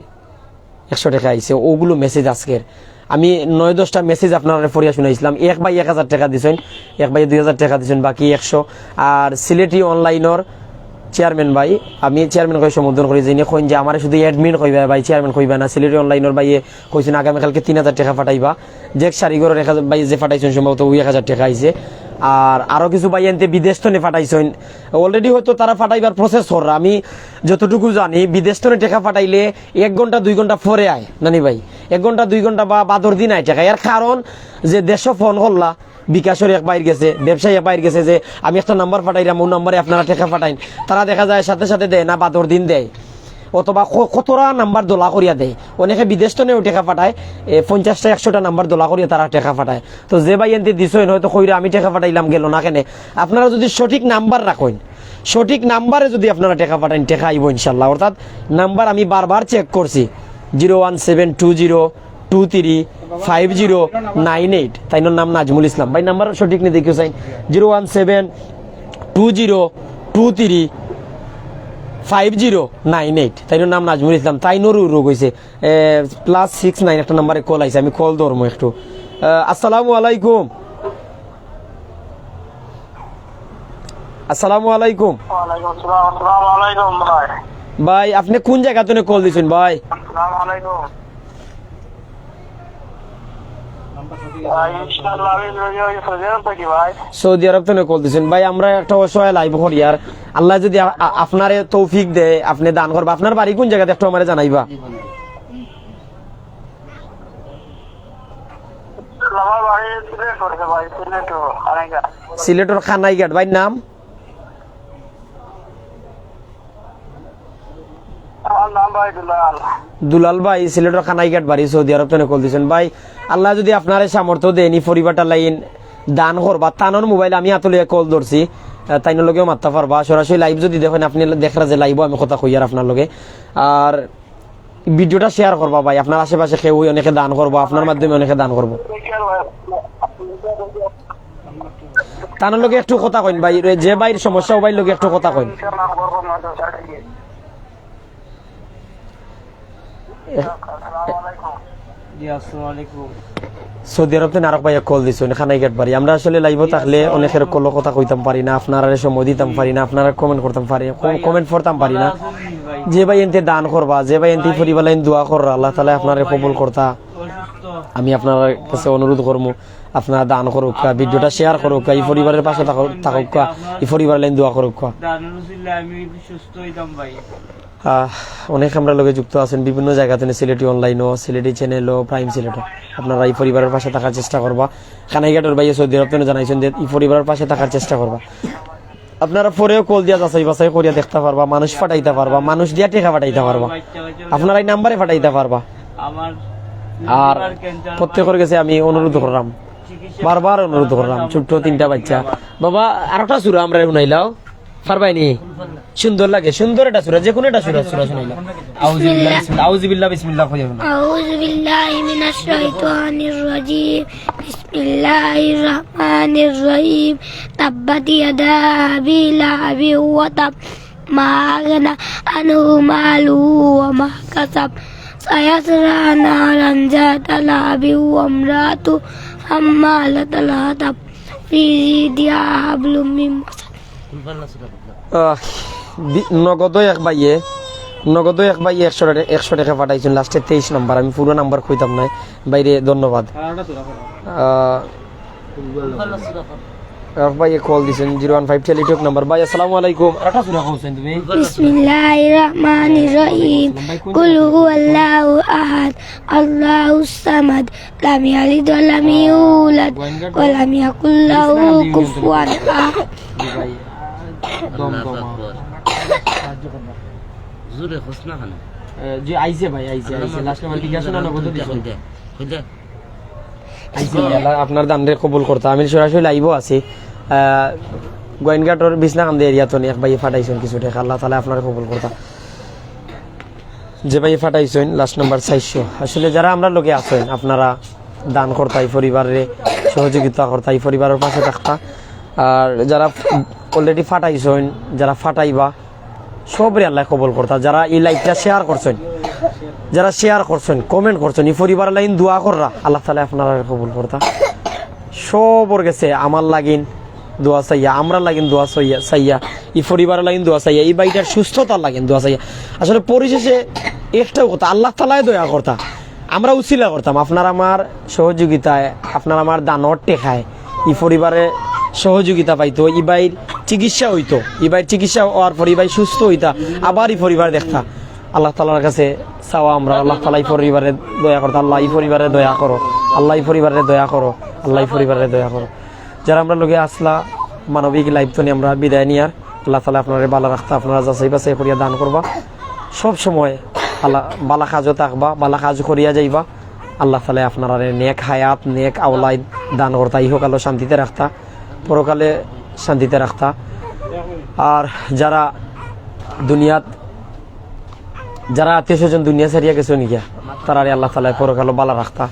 100 টাকা আইছে। ওগুলো মেসেজ আজকের আমি 9-10টা মেসেজ আপনারা পড়িয়া শুনাইছিলাম। এক ভাই 1000 টাকা দিছেন, এক ভাই 2000 টাকা দিছেন, বাকি 100। আর সিলেটি অনলাইনের চেয়ারম্যান ভাই, আমি চেয়ারম্যান কই সম্বোধন করি, যিনি কইন যে আমার শুধু অ্যাডমিন কইবা ভাই, চেয়ারম্যান কইবা না। সিলেটি অনলাইনের ভাইয়ে কইছেন আগামীকালকে 3000 টাকা পাঠাইবা। যে শাড়িঘরের 1000 ভাই যে পাঠাইছেন সম্ভবত ওই 1000 টাকা আইছে। আর আরো কিছু ভাই এনতে বিদেশ তনে পাঠাইছেন, অলরেডি হয়তো তারা পাঠাইবার প্রসেস করা। আমি যতটুকু জানি বিদেশ তনে টাকা পাঠাইলে 1 ঘন্টা 2 ঘন্টা পরে আয় নানি ভাই, 1 ঘন্টা 2 ঘন্টা বা 12 দিন আয় টাকা। এর কারণ যে দেশ ফোন করলা, বিকাশের এক বাইর গেছে, ব্যবসায়ী এক বাইর গেছে যে আমি একটা নাম্বার পাঠাইলাম, ওই নাম্বারে আপনারা টাকা পাঠাইন, তারা দেখা যায় সাথে সাথে দেয় না, 12 দিন দেয়, অথবা কতটা নাম্বার দোলা করিয়া দেয়। অনেকে বিদেশ তো নেও টাকা পাঠায়, 50টা 100টা নাম্বার দোলা করিয়া তারা টাকা পাঠায়। তো যে ভাই এনতে দিছইন হয়তো কইরা আমি টাকা পাঠাইলাম গেল না কেন। আপনারা যদি সঠিক নাম্বার রাখেন, সঠিক নাম্বারে যদি আপনারা টাকা পাঠান, টাকা আইব ইনশাল্লাহ। অর্থাৎ নাম্বার আমি বারবার চেক করছি, 01720235098, তাই নাম নাজমুল ইসলাম ভাই, নাম্বার সঠিক নিয়ে দেখিও চাই 01720235098, তাই নাম নাজমুল ইসলাম, তাই নরু রোগ হয়েছে। +69 একটা নাম্বারে কল আইছে, আমি কল ধরবো একটু। আসসালামু আলাইকুম। আসসালামু আলাইকুম। ওয়ালাইকুম আসসালাম। আসসালামু আলাইকুম ভাই। ভাই আপনি কোন জায়গা থেকে কল দিয়েছেন ভাই? আসসালামু আলাইকুম ভাই। ইনশাআল্লাহ আমি সৌদি আরব থাকি ভাই। সৌদি আরব থেকে কল দিয়েছেন ভাই। আমরা একটা অসহায় লাইভ করি, আর আল্লাহ যদি আপনারে তৌফিক দেয় আপনি দান করবা। আপনার বাড়ি কোন জায়গাতে একটু আমারে জানাইবা। আমার বাড়ি সিলেট পড়েছে ভাই, সিলেট খানাইঘাট। সিলেটের খানাইঘাট ভাই, নাম ভাই দুলাল। দুলাল ভাই সিলেটের খানাইঘাট বাড়ি সৌদি আরব থেকে কল দিয়েছেন ভাই। আল্লাহ যদি আপনার সামর্থ্য দেয়নি পরিবারটা লাইন দান করবা, তানোর মোবাইল আমি হাতলে কল ধরছি, তাইন লগেও মারতে পারবা। সরাসরি লাইভ যদি দেখেন আপনি দেখরা যে লাইভ আমি কথা কই আর আপনার লগে, আর ভিডিওটা শেয়ার করবা ভাই। আপনার আশেপাশে কেউ অনেকে দান করবো, আপনার মাধ্যমে অনেকে দান করবো। তানোর লগে একটু কথা কইন ভাই, যে ভাইয়ের সমস্যা ও ভাইয়ের লগে একটু কথা কইন। জি আসসালামু আলাইকুম। সৌদি আরব থেকে আরেক ভাইয়া কল দিচ্ছেন খানাইঘাট বাড়ি। আমরা আসলে লাইভ থাকলে অনেকের কল কথা কইতাম পারি না, আপনারা সময় দিতাম পারি না, আপনারা কমেন্ট করতাম পারি, কমেন্ট পড়তাম পারি না। যে ভাই এনতে দান করবা, যে ভাই এনতে পরিবার লাইন দোয়া কররা, আল্লাহ তাআলা আপনারে কবুল করতা। আমি আপনার কাছে অনুরোধ করবো আপনারা দান করুক, ভিডিওটা শেয়ার করুক, এই পরিবারের পাশে থাকুক, এই পরিবার লাইন দোয়া করুক। আমি সুস্থ হইতাম ভাই। অনেক আমরা লোকে যুক্ত আছেন বিভিন্ন জায়গা থেকে, সিলেটি অনলাইনও, সিলেটি চ্যানেলও, প্রাইম সিলেটও। আপনারা এই পরিবারের পাশে থাকার চেষ্টা করবা। খানাইঘাটের ভাইয়া সৌদি আরব থেকে জানাইছেন যে এই পরিবারের পাশে থাকার চেষ্টা করবা। আপনারা পরেও কল দিয়া যাচাই বাছাই করিয়া দেখতে পারবা, মানুষ ফাটাইতে পারবা, মানুষ দিয়া টেকা ফাটাইতে পারবা, আপনারা এই নাম্বারে ফাটাইতে পারবা। আমার আর প্রত্যেকের কাছে আমি অনুরোধ করলাম, বারবার অনুরোধ করলাম, ছোট্ট 3টা বাচ্চা। বাবা আরেকটা সুরা আমরা শুনাইলাও পারবাইনি? সুন্দর লাগে, সুন্দর একটা সুরা, যে কোনো একটা সুরা শুনাইলাম। আউযুবিল্লাহ বিসমিল্লাহ কইয়া শুনাও। আউযু বিল্লাহি মিনাশ শাইতানির রাজিম। বিসমিল্লাহির রহমানির রহিম। তাব্বাত ইয়াদা আবি লাহাবিন ওয়া তাব। মা আগনা আনহু মালুহু ওয়া মা কাসাব। সায়াসলা নারান যাতা লাহাবিন ওয়া ইমরাতুহু হাম্মালাতাল হাতাব। ফি জিদিহা হাবলুম মিন মাসাদ। নগদ এক ভাইয়ে 100 টাকা পাঠাইছেন, লাস্টে 23 নাম্বার। আমি পুরো নাম্বার কইতাম না বাইরে, ধন্যবাদ। ভাইয়ে কল দিছেন 015 টেলিটক নাম্বার। ভাই আসসালামু আলাইকুম। আরেকটা সূরা কইছেন তুমি? বিসমিল্লাহির রহমানির রহিম। কুল হুয়াল্লাহু আহাদ আল্লাহুস সামাদ লাম ইয়ালিদ ওয়া লাম ইউলাদ ওয়া লাম ইয়াকুল লাহু কুফুয়ান আহাদ। জোরে হোসনা খান জি আইছে ভাই, আইছে লাস্ট নাম্বার ঠিক আছে না? নগদ দিছেন আইছে। আল্লাহ আপনার দান রে কবুল করতে। আমি সরাসরি লাইভও আছি গোয়েনঘাটর বিছনাকান্দি এরিয়া তো এক ভাই ফাটাইছেন কিছু টাকা, আল্লাহ তাআলা আপনার কবুল করতা। যে ভাই ফাটাইছেন লাস্ট নাম্বার 400। আসলে যারা আমরা লোকে আছেন আপনারা দান করতাই, পরিবারে সহযোগিতা করতাই, পরিবারের পাশে থাকতা। আর যারা অলরেডি ফাটাইছেন, যারা ফাটাইবা সবরে আল্লাহ কবুল করতা। যারা এই লাইভটা শেয়ার করছেন, যারা শেয়ার করছেন, কমেন্ট করছেন, এই পরিবার লাইন দোয়া কররা, আল্লাহ তাআলা আপনারা কবুল করতা। সবর গেছে আমার লাগিন দোয়া চাইয়া, আমরা লাগিন দোয়া চাইয়া, এই পরিবার লাগিন দোয়া চাইয়া, এই বাড়িটার সুস্থতার লাগিন দোয়া চাইয়া। আসলে পরিশেষে একটাও কথা, আল্লাহ তাআলাই দয়া করতা, আমরা উছিলা করতাম। আপনার আমার সহযোগিতায়, আপনার আমার দানর টেকায় এই পরিবারে সহযোগিতা পাইতো, এই বাইর চিকিৎসা হইতো, এই বাইর চিকিৎসা হওয়ার পর এই বাই সুস্থ হইতা, আবার এই পরিবার দেখতা। আল্লাহ তাআলার কাছে চাওয়া আমরা, আল্লাহ তাআলা এই পরিবারে দয়া করতো। আল্লাহ এই পরিবারে দয়া করো, আল্লাহ এই পরিবারে দয়া করো, আল্লাহ এই পরিবারে দয়া করো। যারা আমরা লোকে আসলা মানবিক লাইভ তো আমরা বিদায় নিয়ার, আল্লাহ তাআলা আপনারা ভালো রাখতে, আপনারা যাচাই বাছাই করিয়া দান করবা। সব সময় আল্লাহ বালা কাজও থাকবা, বালা কাজ করিয়া যাইবা। আল্লাহ তাআলা আপনারা নেক হায়াত, নেক আওলাদ দান করতা, ইহকালে শান্তিতে রাখতা, পরকালে শান্তিতে রাখতা। আর যারা দুনিয়াত, যারা আত্মীয় স্বজন দুনিয়া ছাড়িয়া গেছে নিকা, তারা আল্লাহ তাআলা পরকালে বালা রাখতা।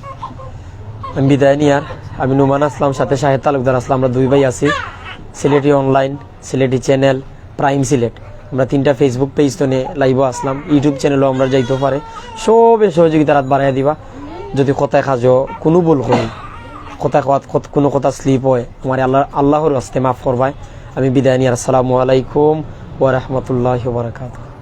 আমি বিদায় নিয়ার, আমি নুমান আসলাম, সাথে শাহেদ তালুকদার আসলাম। আমরা দুই ভাই আছি, Sylheti online, Sylheti channel, prime Sylhet. আমরা 3টা ফেসবুক পেজ তো নিয়ে লাইভও আসলাম, ইউটিউব চ্যানেলও আমরা যাইতে পারে। সবে সহযোগিতা রাত বাড়াইয়া দিবা। যদি কথায় কাজও কোনো ভুল করি, কথায় কোনো কথা স্লিপ হয়, আমার আল্লাহর হস্তে মাফ করবাই। আমি বিদায় নিয়ার। আসসালামু আলাইকুম ওয়া রাহমাতুল্লাহি ওয়া বারাকাতুহু।